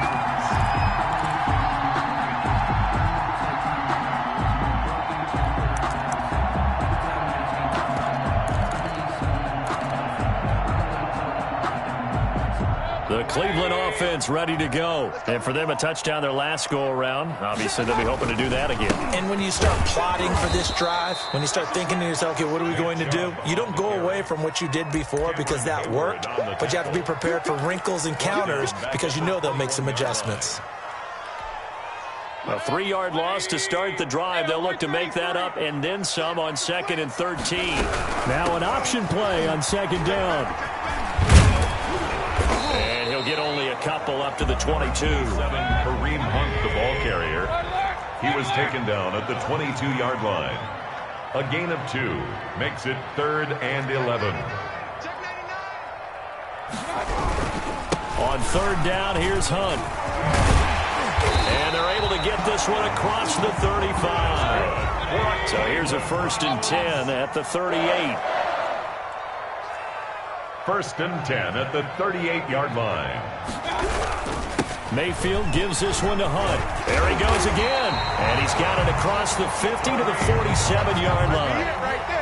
The Cleveland offense ready to go. And for them, a touchdown their last go-around. Obviously, they'll be hoping to do that again. And when you start plotting for this drive, when you start thinking to yourself, okay, what are we going to do? You don't go away from what you did before because that worked, but you have to be prepared for wrinkles and counters because you know they'll make some adjustments. A 3-yard loss to start the drive. They'll look to make that up and then some on 2nd and 13. Now an option play on 2nd down. And he'll get only a couple up to the 22. Kareem Hunt, the ball carrier. He was taken down at the 22-yard line. A gain of 2 makes it 3rd and 11. On 3rd down, here's Hunt. And they're able to get this one across the 35. So here's a 1st and 10 at the 38. 1st and 10 at the 38-yard line. Mayfield gives this one to Hunt. There he goes again. And he's got it across the 50 to the 47-yard line.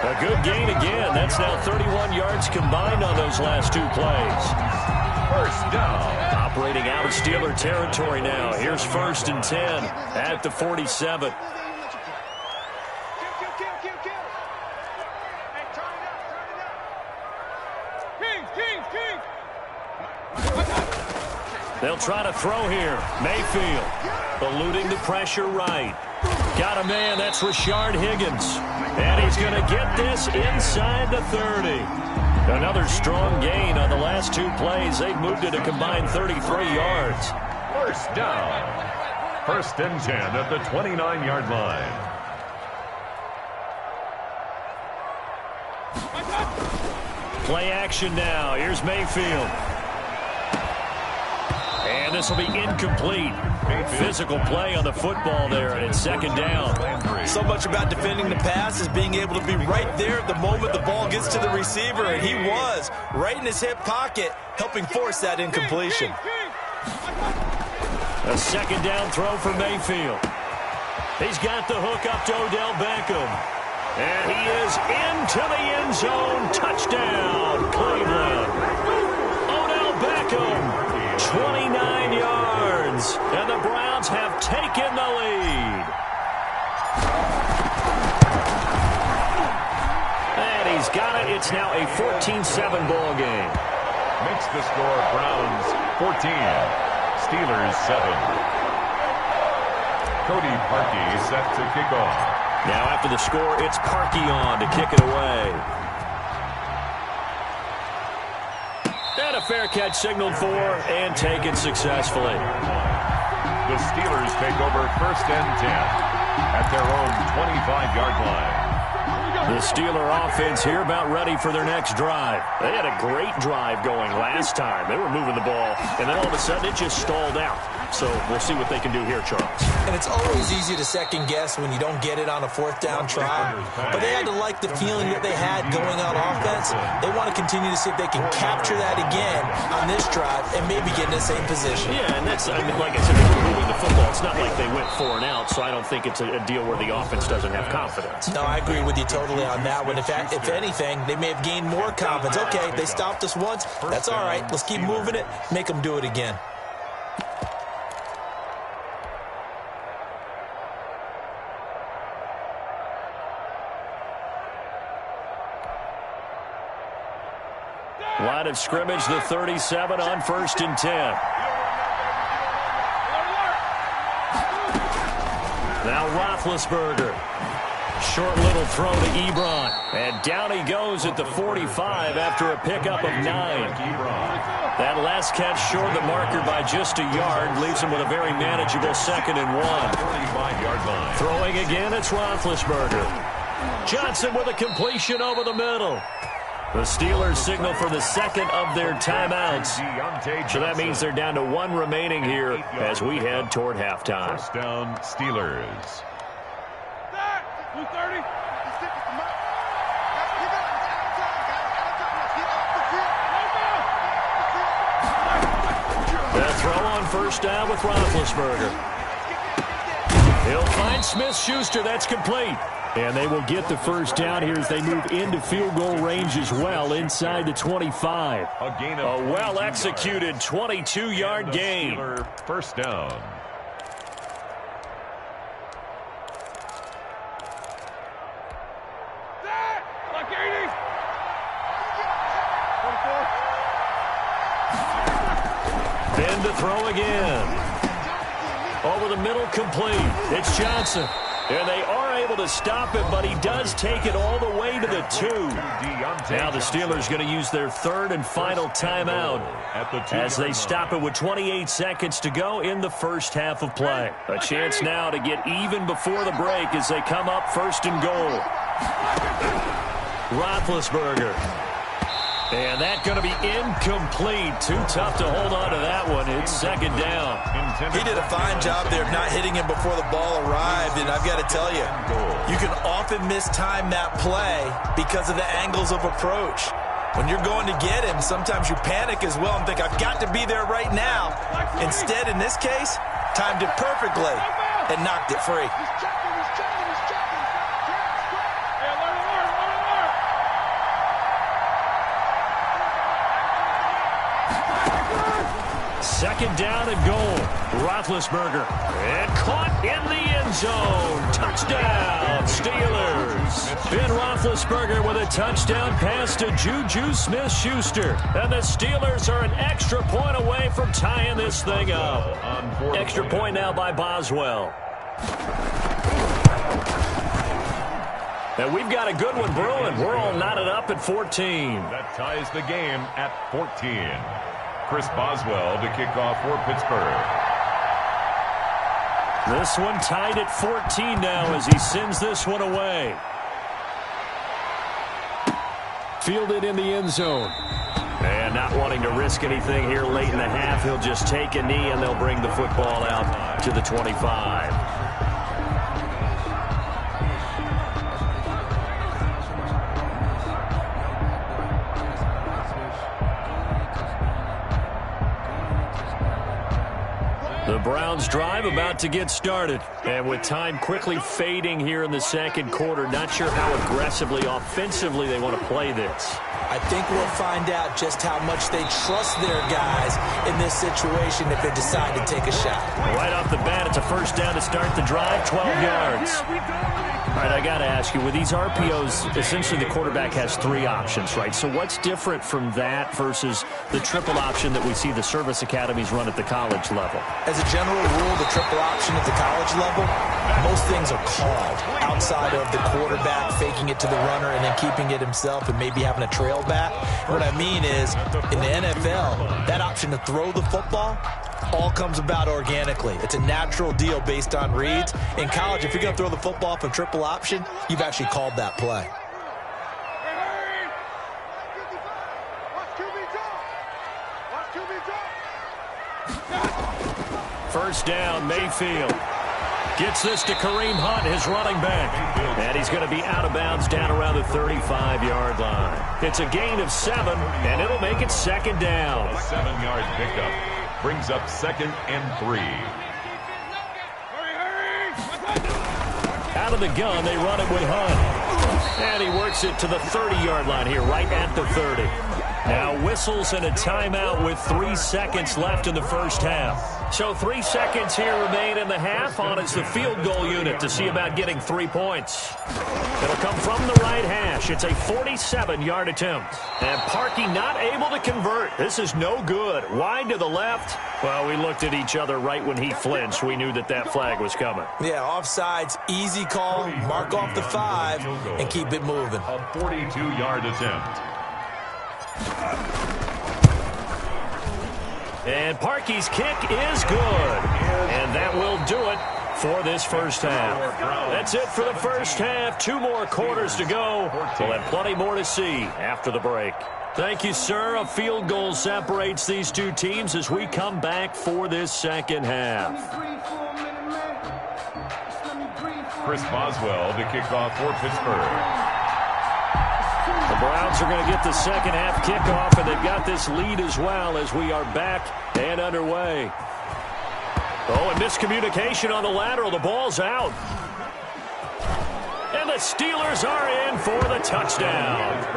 A good gain again. That's now 31 yards combined on those last 2 plays. 1st down. Operating out of Steeler territory now. Here's 1st and 10 at the 47. They'll try to throw here. Mayfield eluding the pressure right. Got a man. That's Rashard Higgins. And he's going to get this inside the 30. Another strong gain on the last two plays. They've moved it a combined 33 yards. First down. 1st and 10 at the 29-yard line. Play action now. Here's Mayfield. And this will be incomplete. Physical play on the football there, and it's 2nd down. So much about defending the pass is being able to be right there at the moment the ball gets to the receiver, and he was right in his hip pocket, helping force that incompletion. A 2nd down throw for Mayfield. He's got the hook up to Odell Beckham. And he is into the end zone. Touchdown, Cleveland. Odell Beckham, 29 yards. And the Browns have taken the lead. And he's got it. It's now a 14-7 ball game. Makes the score Browns 14, Steelers 7. Cody Parkey set to kick off. Now after the score, it's Parkey on to kick it away. And a fair catch signaled for and taken successfully. The Steelers take over 1st and 10 at their own 25-yard line. The Steeler offense here about ready for their next drive. They had a great drive going last time. They were moving the ball, and then all of a sudden it just stalled out. So we'll see what they can do here, Charles. And it's always easy to second guess when you don't get it on a 4th down try. But they had to like the feeling that they had going on offense. They want to continue to see if they can capture that again on this drive and maybe get in the same position. Yeah, and that's, I mean, like I said, they were moving the football. It's not like they went 4 and out, so I don't think it's a deal where the offense doesn't have confidence. No, I agree with you totally on that one. In fact, if anything, they may have gained more confidence. Okay, they stopped us once. That's all right. Let's keep moving it. Make them do it again. Line of scrimmage, the 37 on 1st and 10. Now Roethlisberger. Short little throw to Ebron. And down he goes at the 45 after a pickup of 9. That last catch short the marker by just a yard. Leaves him with a very manageable 2nd and 1. 45-yard line. Throwing again, it's Roethlisberger. Johnson with a completion over the middle. The Steelers signal for the 2nd of their timeouts. So that means they're down to 1 remaining here as we head toward halftime. 1st down, Steelers. 230. The throw on 1st down with Roethlisberger. He'll find Smith-Schuster. That's complete. And they will get the 1st down here as they move into field goal range as well inside the 25. A well-executed 22-yard gain. 1st down. Then to throw again. Over the middle, complete. It's Johnson. And they are able to stop it, but he does take it all the way to the 2. Now the Steelers going to use their 3rd and final timeout as they stop it with 28 seconds to go in the 1st half of play. A chance now to get even before the break as they come up 1st and goal. Roethlisberger. And that's going to be incomplete. Too tough to hold on to that one. It's 2nd down. He did a fine job there of not hitting him before the ball arrived, and I've got to tell you, you can often mistime that play because of the angles of approach. When you're going to get him, sometimes you panic as well and think, I've got to be there right now. Instead, in this case, timed it perfectly and knocked it free. Second down and goal. Roethlisberger. And caught in the end zone. Touchdown, Steelers. Ben Roethlisberger with a touchdown pass to Juju Smith-Schuster. And the Steelers are an extra point away from tying this thing up. Extra point now by Boswell. And we've got a good one brewing. We're all knotted up at 14. That ties the game at 14. Chris Boswell to kick off for Pittsburgh. This one tied at 14 now as he sends this one away. Fielded in the end zone. And not wanting to risk anything here late in the half, he'll just take a knee and they'll bring the football out to the 25. The Browns drive about to get started. And with time quickly fading here in the second quarter, not sure how aggressively, offensively they want to play this. I think we'll find out just how much they trust their guys in this situation if they decide to take a shot. Right off the bat, it's a first down to start the drive, 12 yards. All right, I got to ask you, with these RPOs, essentially the quarterback has three options, right? So what's different from that versus the triple option that we see the service academies run at the college level? As a general rule, the triple option at the college level, most things are called outside of the quarterback faking it to the runner and then keeping it himself and maybe having a trail back. What I mean is, in the NFL, that option to throw the football all comes about organically. It's a natural deal based on reads. In college, if you're going to throw the football from triple option, you've actually called that play. First down, Mayfield. Gets this to Kareem Hunt, his running back. And he's going to be out of bounds down around the 35-yard line. It's a gain of 7, and it'll make it second down. 7-yard pickup brings up 2nd and 3. Out of the gun, they run it with Hunt. And he works it to the 30-yard line here, right at the 30. Now whistles and a timeout with 3 seconds left in the first half. So 3 seconds here remain in the half. On is the field goal unit to see about getting 3 points. It'll come from the right hash. It's a 47-yard attempt. And Parkey not able to convert. This is no good. Wide to the left. Well, we looked at each other right when he flinched. We knew that that flag was coming. Yeah, offsides, easy call. Mark off the 5 and keep it moving. A 42-yard attempt. And Parkey's kick is good. And that will do it for this first half. That's it for the first half. 2 more quarters to go. We'll have plenty more to see after the break. Thank you, sir. A field goal separates these two teams as we come back for this second half. Chris Boswell to kick off for Pittsburgh. The Browns are going to get the second half kickoff, and they've got this lead as well as we are back and underway. Oh, and miscommunication on the lateral. The ball's out. And the Steelers are in for the touchdown.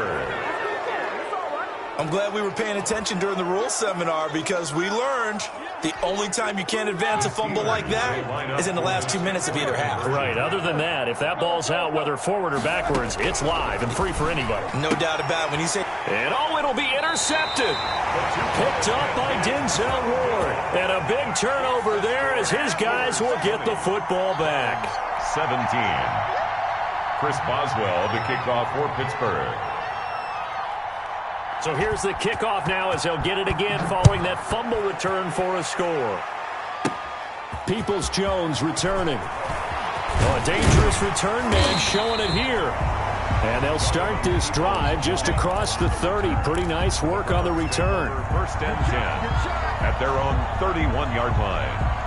I'm glad we were paying attention during the rules seminar because we learned the only time you can't advance a fumble like that is in the last 2 minutes of either half. Right. Other than that, if that ball's out, whether forward or backwards, it's live and free for anybody. No doubt about it. When you say... And oh, it'll be intercepted. Picked up by Denzel Ward. And a big turnover there as his guys will get the football back. 17. Chris Boswell to kick off for Pittsburgh. So here's the kickoff now as they'll get it again following that fumble return for a score. Peoples-Jones returning. Oh, a dangerous return man showing it here. And they'll start this drive just across the 30. Pretty nice work on the return. First and 10 at their own 31-yard line.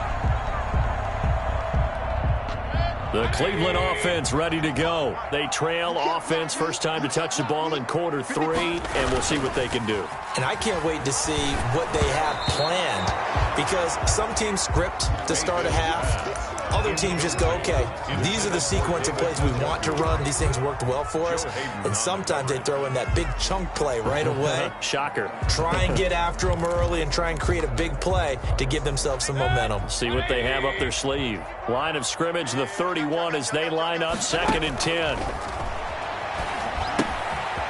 The Cleveland offense ready to go. They trail offense first time to touch the ball in quarter 3, and we'll see what they can do. And I can't wait to see what they have planned because some teams script to start a half. Other teams just go, okay, these are the sequence of plays we want to run. These things worked well for us. And sometimes they throw in that big chunk play right away. Shocker. Try and get after them early and try and create a big play to give themselves some momentum. See what they have up their sleeve. Line of scrimmage, the 31 as they line up 2nd and 10.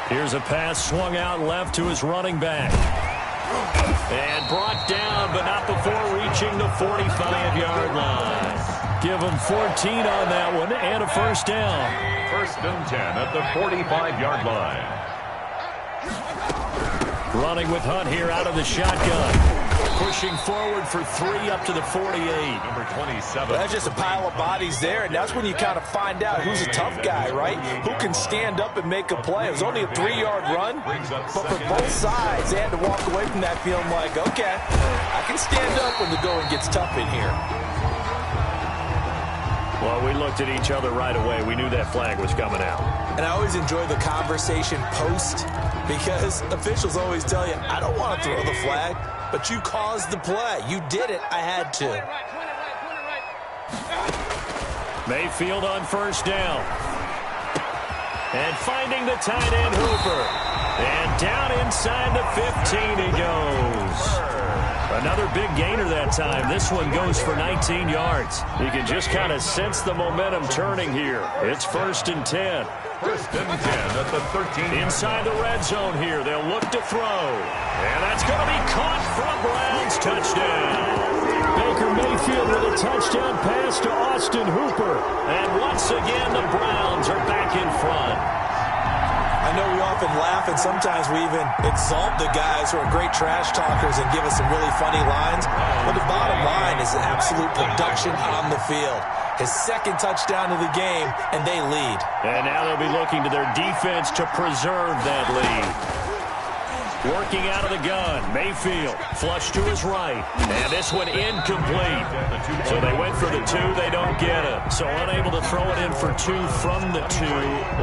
Here's a pass swung out left to his running back. And brought down, but not before reaching the 45-yard line. Give him 14 on that one and a first down. First and 10 at the 45-yard line. Running with Hunt here out of the shotgun. Pushing forward for 3 up to the 48. Number 27. That's just a pile of bodies there, and that's when you kind of find out who's a tough guy, right? Who can stand up and make a play. It was only a 3-yard run, but for both sides, they had to walk away from that feeling like, okay, I can stand up when the going gets tough in here. Well, we looked at each other right away. We knew that flag was coming out. And I always enjoy the conversation post because officials always tell you, I don't want to throw the flag, but you caused the play. You did it. I had to. Mayfield on first down. And finding the tight end Hooper. And down inside the 15 he goes. Another big gainer that time. This one goes for 19 yards. You can just kind of sense the momentum turning here. It's first and 10. First and 10 at the 13. Inside the red zone here. They'll look to throw. And that's going to be caught for a Browns touchdown. Baker Mayfield with a touchdown pass to Austin Hooper. And once again, the Browns are back in front. I know we often laugh, and sometimes we even exalt the guys who are great trash talkers and give us some really funny lines. But the bottom line is absolute production on the field. His second touchdown of the game, and they lead. And now they'll be looking to their defense to preserve that lead. Working out of the gun, Mayfield, flush to his right. And this one incomplete. So they went for the 2, they don't get it. So unable to throw it in for 2 from the 2.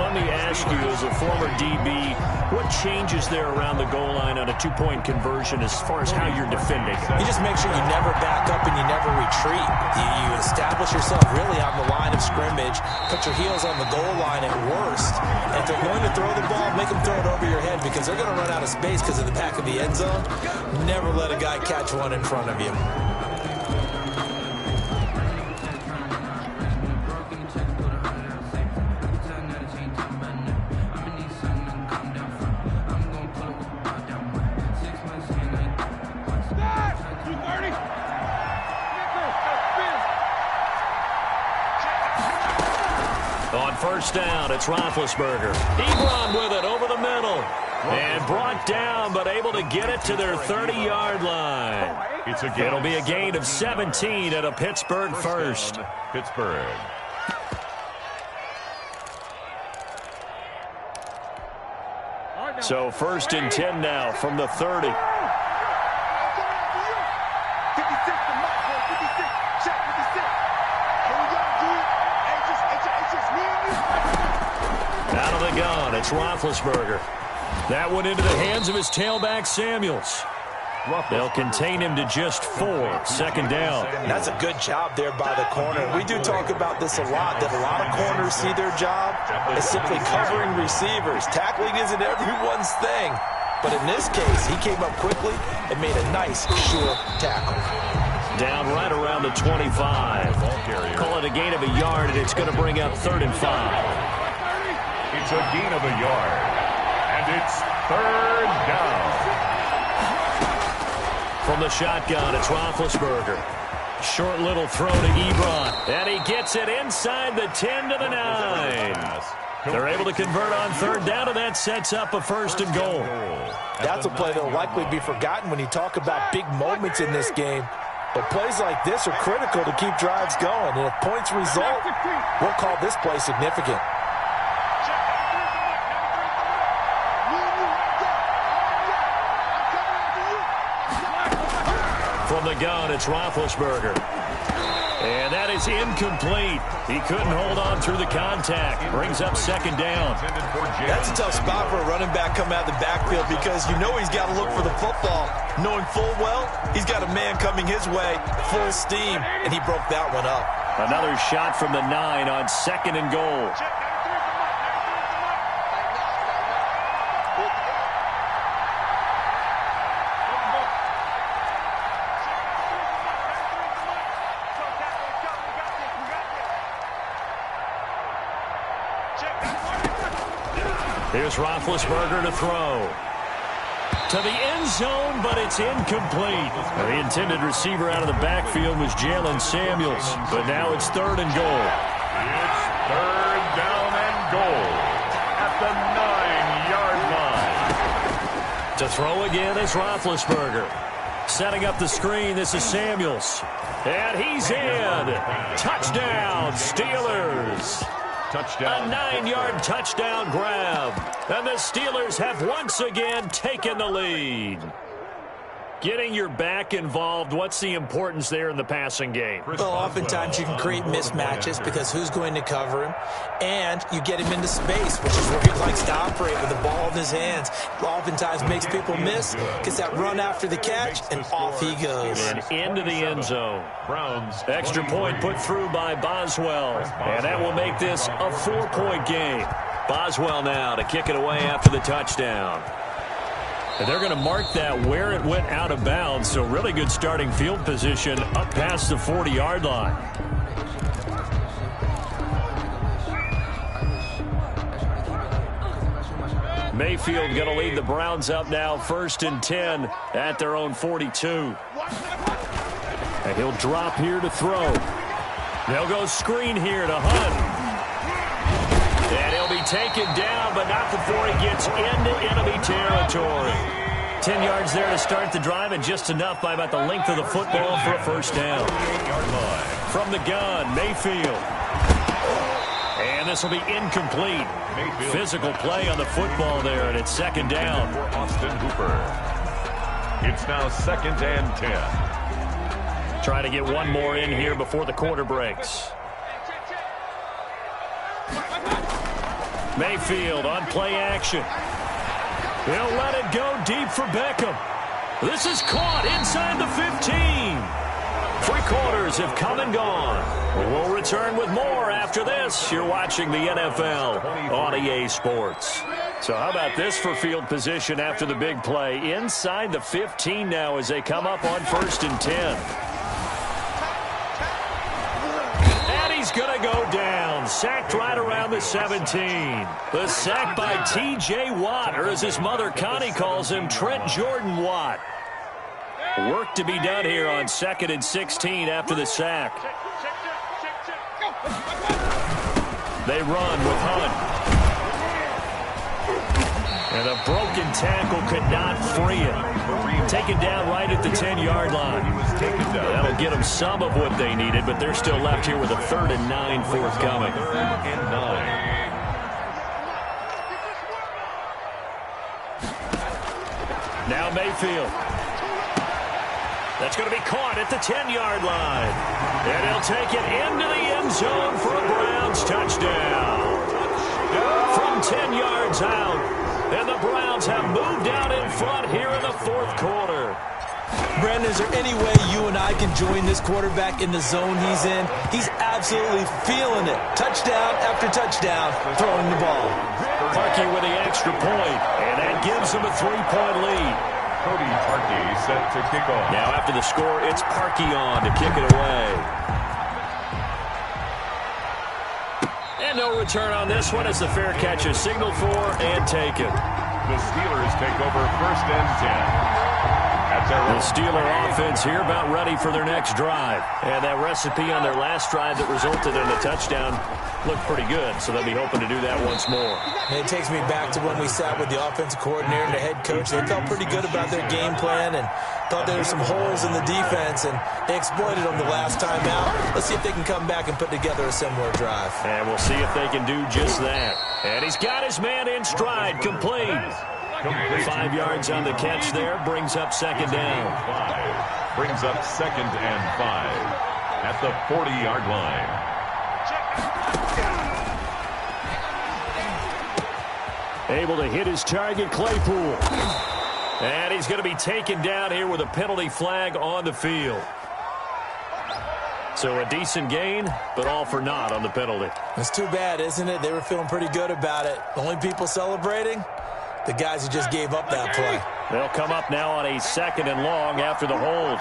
Let me ask you, as a former DB, what changes there around the goal line on a 2-point conversion as far as how you're defending? You just make sure you never back up and you never retreat. You establish yourself really on the line of scrimmage, put your heels on the goal line at worst. And if they're going to throw the ball, make them throw it over your head because they're going to run out of space because of the back of the end zone. Never let a guy catch one in front of you. On first down, it's Roethlisberger. Ebron with it over the middle. And brought down, but able to get it to their 30-yard line. It'll be a gain of 17 at a Pittsburgh first. Pittsburgh. So first and 10 now from the 30. Out of the gun, it's Roethlisberger. That one into the hands of his tailback, Samuels. They'll contain him to just 4. Second down. That's a good job there by the corner. We do talk about this a lot, that a lot of corners see their job as simply covering receivers. Tackling isn't everyone's thing. But in this case, he came up quickly and made a nice, sure tackle. Down right around the 25. Call it a gain of a yard, and it's going to bring up 3rd and 5. It's a gain of a yard. And it's 3rd down. From the shotgun, it's Roethlisberger. Short little throw to Ebron. And he gets it inside the 10 to the 9. They're able to convert on 3rd down, and that sets up a 1st and goal. That's a play that will likely be forgotten when you talk about big moments in this game. But plays like this are critical to keep drives going. And if points result, we'll call this play significant. From the gun, it's Roethlisberger. And that is incomplete. He couldn't hold on through the contact. Brings up 2nd down. That's a tough spot for a running back coming out of the backfield because you know he's got to look for the football, knowing full well he's got a man coming his way, full steam, and he broke that one up. Another shot from the 9 on 2nd and goal. Here's Roethlisberger to throw. To the end zone, but it's incomplete. The intended receiver out of the backfield was Jalen Samuels, but now it's 3rd and goal. It's 3rd down and goal at the 9-yard line. To throw again is Roethlisberger. Setting up the screen, this is Samuels. And he's in. Touchdown, Steelers. Touchdown. A 9-yard touchdown grab. And the Steelers have once again taken the lead. Getting your back involved, what's the importance there in the passing game? Well, oftentimes you can create mismatches because who's going to cover him? And you get him into space, which is where he likes to operate with the ball in his hands. Oftentimes makes people miss, gets that run after the catch, and off he goes. And into the end zone. Browns. Extra point put through by Boswell. And that will make this a 4-point game. Boswell now to kick it away after the touchdown. And they're going to mark that where it went out of bounds, so really good starting field position up past the 40-yard line. Mayfield going to lead the Browns up now, 1st and 10 at their own 42. And he'll drop here to throw. They'll go screen here to Hunt. And he'll be taken down, but not before he gets into enemy territory. 10 yards there to start the drive, and just enough by about the length of the football for a 1st down. From the gun, Mayfield. And this will be incomplete. Physical play on the football there, and it's 2nd down. For Austin Hooper. It's now 2nd and 10. Trying to get one more in here before the quarter breaks. Mayfield on play action. He'll let it go deep for Beckham. This is caught inside the 15. 3 quarters have come and gone. We'll return with more after this. You're watching the NFL on EA Sports. So how about this for field position after the big play? Inside the 15 now as they come up on 1st and 10. He's going to go down. Sacked right around the 17. The sack by T.J. Watt, or as his mother Connie calls him, Trent Jordan Watt. Work to be done here on 2nd and 16 after the sack. They run with Hunt. And a broken tackle could not free it. Taken down right at the 10-yard line. That'll get them some of what they needed, but they're still left here with a 3rd and 9 forthcoming. 3rd and 9. Now Mayfield. That's going to be caught at the 10-yard line. And he'll take it into the end zone for a Browns touchdown. From 10 yards out. And the Browns have moved out in front here in the 4th quarter. Brandon, is there any way you and I can join this quarterback in the zone he's in? He's absolutely feeling it. Touchdown after touchdown, throwing the ball. Parkey with the extra point, and that gives him a 3-point lead. Cody Parkey set to kick off. Now after the score, it's Parkey on to kick it away. And no return on this one as the fair catch is signaled for and taken. The Steelers take over 1st and 10. The Steeler offense here about ready for their next drive. And that recipe on their last drive that resulted in a touchdown looked pretty good, so they'll be hoping to do that once more. And it takes me back to when we sat with the offensive coordinator and the head coach. They felt pretty good about their game plan and thought there were some holes in the defense, and they exploited them the last time out. Let's see if they can come back and put together a similar drive. And we'll see if they can do just that. And he's got his man in stride, complete. 5 yards on the catch there, brings up 2nd down. Brings up 2nd and 5 at the 40-yard line. Able to hit his target, Claypool. And he's going to be taken down here with a penalty flag on the field. So a decent gain, but all for naught on the penalty. It's too bad, isn't it? They were feeling pretty good about it. The only people celebrating? The guys who just gave up that play. They'll come up now on a 2nd and long after the hold.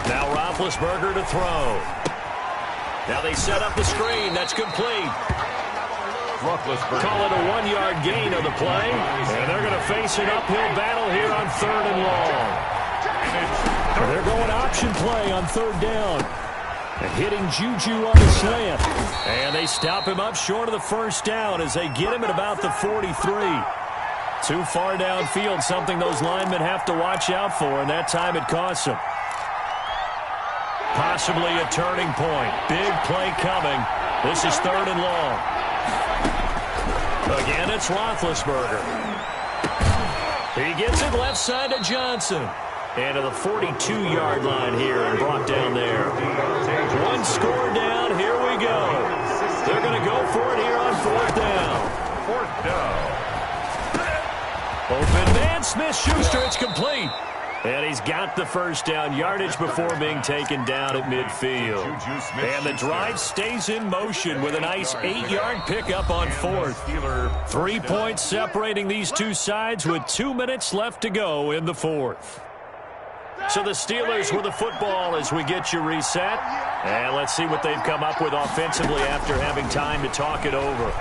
Now Roethlisberger to throw. Now they set up the screen. That's complete. Roethlisberger. Call it a 1-yard gain of the play. And they're going to face an uphill battle here on 3rd and long. They're going option play on 3rd down. And hitting Juju on the slant. And they stop him up short of the 1st down as they get him at about the 43. Too far downfield, something those linemen have to watch out for, and that time it costs them. Possibly a turning point. Big play coming. This is 3rd and long. Again, it's Roethlisberger. He gets it left side to Johnson. And to the 42-yard line here and brought down there. 1 score down. Here we go. They're going to go for it here on 4th down. 4th down. Open man, Smith-Schuster. It's complete. And he's got the 1st down yardage before being taken down at midfield. And the drive stays in motion with a nice 8-yard pickup on 4th. 3 points separating these two sides with 2 minutes left to go in the 4th. So the Steelers with the football as we get you reset. And let's see what they've come up with offensively after having time to talk it over.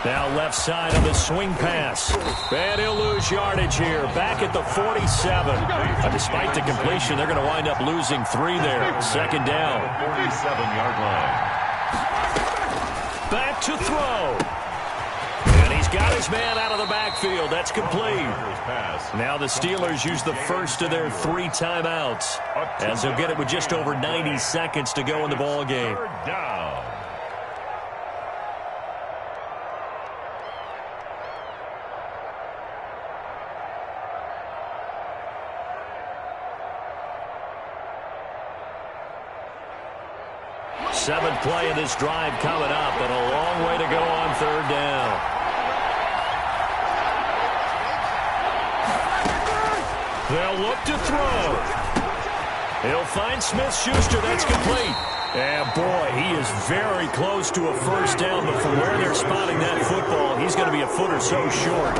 Now left side on the swing pass. And he'll lose yardage here. Back at the 47. Despite the completion, they're going to wind up losing 3 there. 2nd down. 47-yard line. Back to throw. And he's got his man out of the backfield. That's complete. Now the Steelers use the first of their 3 timeouts, as they'll get it with just over 90 seconds to go in the ball game. 3rd down. Seventh play of this drive coming up, and a long way to go on 3rd down. They'll look to throw. He'll find Smith-Schuster. That's complete. And, boy, he is very close to a 1st down, but from where they're spotting that football, he's going to be a foot or so short.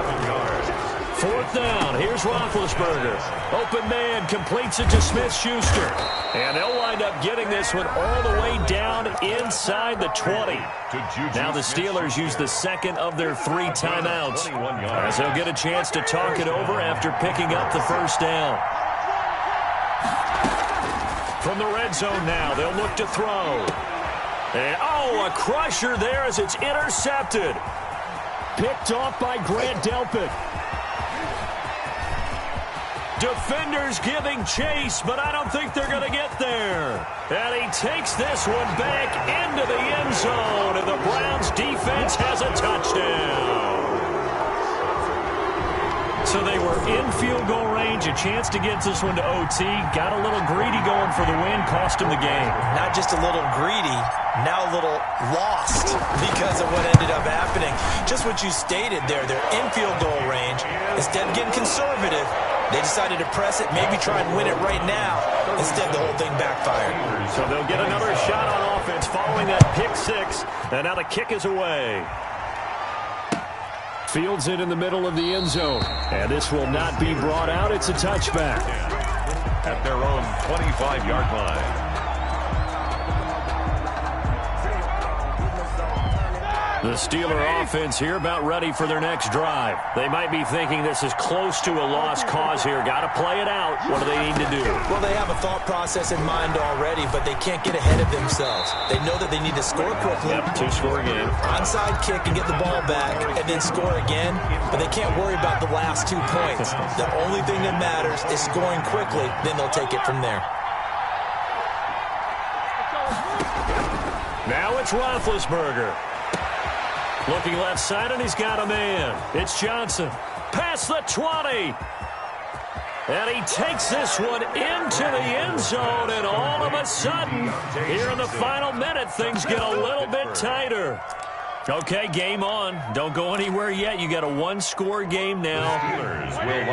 4th down. Here's Roethlisberger. Open man completes it to Smith-Schuster. And they'll wind up getting this one all the way down inside the 20. Now the Steelers use the 2nd of their 3 timeouts, as they'll get a chance to talk it over after picking up the 1st down. From the red zone now, they'll look to throw. And, a crusher there as it's intercepted. Picked off by Grant Delpit. Defenders giving chase, but I don't think they're going to get there. And he takes this one back into the end zone, and the Browns defense has a touchdown. So they were in field goal range, a chance to get this one to OT. Got a little greedy going for the win, cost him the game. Not just a little greedy, now a little lost because of what ended up happening. Just what you stated there, they're in field goal range. Instead of getting conservative, they decided to press it, maybe try and win it right now. Instead, the whole thing backfired. So they'll get another shot on offense following that pick 6. And now the kick is away. Fields it in the middle of the end zone. And this will not be brought out. It's a touchback. At their own 25-yard line. The Steeler offense here about ready for their next drive. They might be thinking this is close to a lost cause here. Got to play it out. What do they need to do? Well, they have a thought process in mind already, but they can't get ahead of themselves. They know that they need to score quickly. Yep, 2-score game. Onside kick and get the ball back and then score again, but they can't worry about the last 2 points. The only thing that matters is scoring quickly, then they'll take it from there. Now it's Roethlisberger. Looking left side, and he's got a man. It's Johnson. Past the 20. And he takes this one into the end zone, and all of a sudden, here in the final minute, things get a little bit tighter. Okay, game on. Don't go anywhere yet. You got a 1-score game now.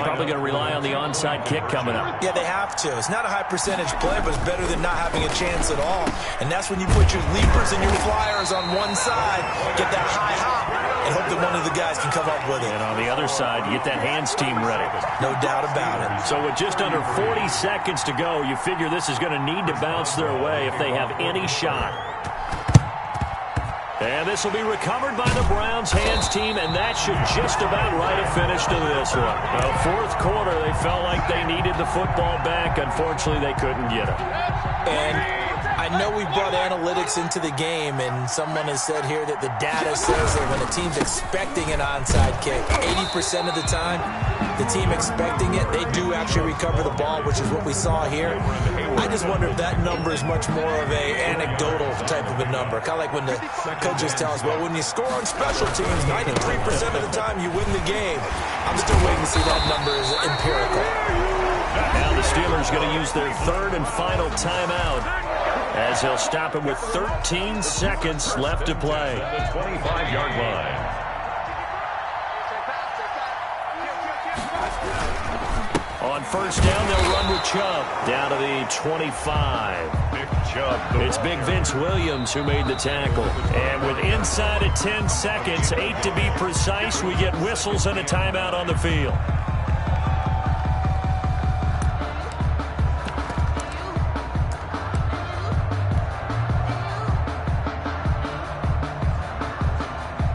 Probably going to rely on the onside kick coming up. Yeah, they have to. It's not a high percentage play, but it's better than not having a chance at all. And that's when you put your leapers and your flyers on one side, get that high hop, and hope that one of the guys can come up with it. And on the other side, you get that hands team ready. No doubt about it. So with just under 40 seconds to go, you figure this is going to need to bounce their way if they have any shot. And this will be recovered by the Browns hands team, and that should just about write a finish to this one. Fourth quarter, they felt like they needed the football back. Unfortunately, they couldn't get it. And I know we brought analytics into the game, and someone has said here that the data says that when a team's expecting an onside kick, 80% of the time, the team expecting it, they do actually recover the ball, which is what we saw here. I just wonder if that number is much more of a anecdotal type of a number. Kind of like when the coaches tell us, well, when you score on special teams, 93% of the time you win the game. I'm still waiting to see that number is empirical. Now the Steelers going to use their third and final timeout as they'll stop it with 13 seconds left to play. The 25-yard line. On first down, they'll run with Chubb down to the 25. Big Chubb. It's Big Vince Williams who made the tackle. And with inside of 10 seconds, 8 to be precise, we get whistles and a timeout on the field.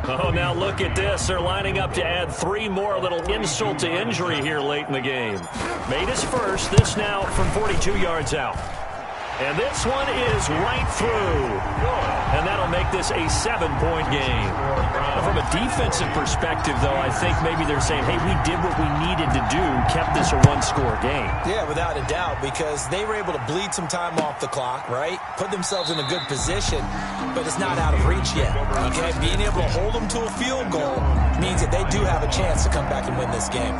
Oh, now look at this. They're lining up to add 3 more, a little insult to injury here late in the game. Made his first. This now from 42 yards out. And this one is right through. And that'll make this a 7-point game. From a defensive perspective, though, I think maybe they're saying, hey, we did what we needed to do, kept this a one-score game. Yeah, without a doubt, because they were able to bleed some time off the clock, right? Put themselves in a good position, but it's not out of reach yet, okay? Being able to hold them to a field goal means that they do have a chance to come back and win this game.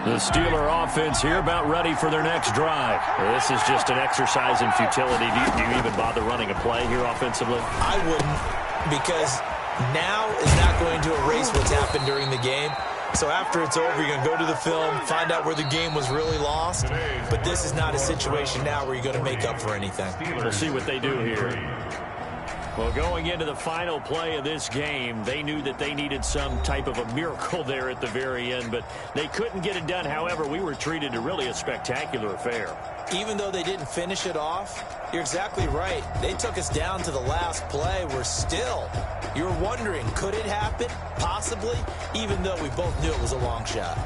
The Steeler offense here about ready for their next drive. This is just an exercise in futility. Do you even bother running a play here offensively? I wouldn't, because now is not going to erase what's happened during the game. So after it's over, you're going to go to the film, find out where the game was really lost. But this is not a situation now where you're going to make up for anything. We'll see what they do here. Well, going into the final play of this game, they knew that they needed some type of a miracle there at the very end, but they couldn't get it done. However, we were treated to really a spectacular affair. Even though they didn't finish it off, you're exactly right. They took us down to the last play. We're still, you're wondering, could it happen? Possibly, even though we both knew it was a long shot.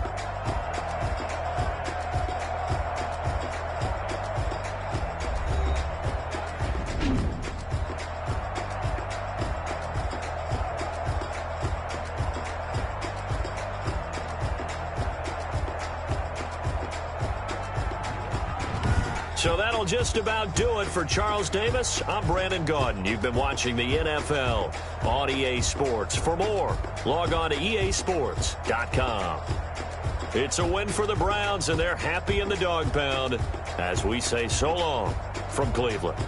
So that'll just about do it for Charles Davis. I'm Brandon Gaudin. You've been watching the NFL on EA Sports. For more, log on to easports.com. It's a win for the Browns, and they're happy in the dog pound as we say so long from Cleveland.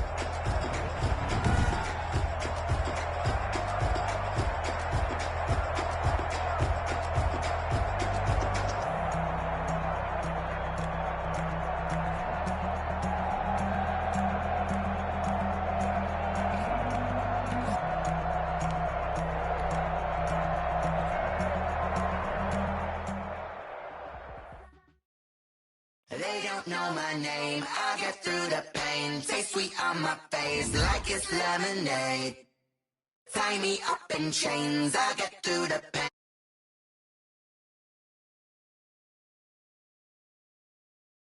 They don't know my name, I get through the pain. Taste sweet on my face like it's lemonade. Tie me up in chains, I get through the pain.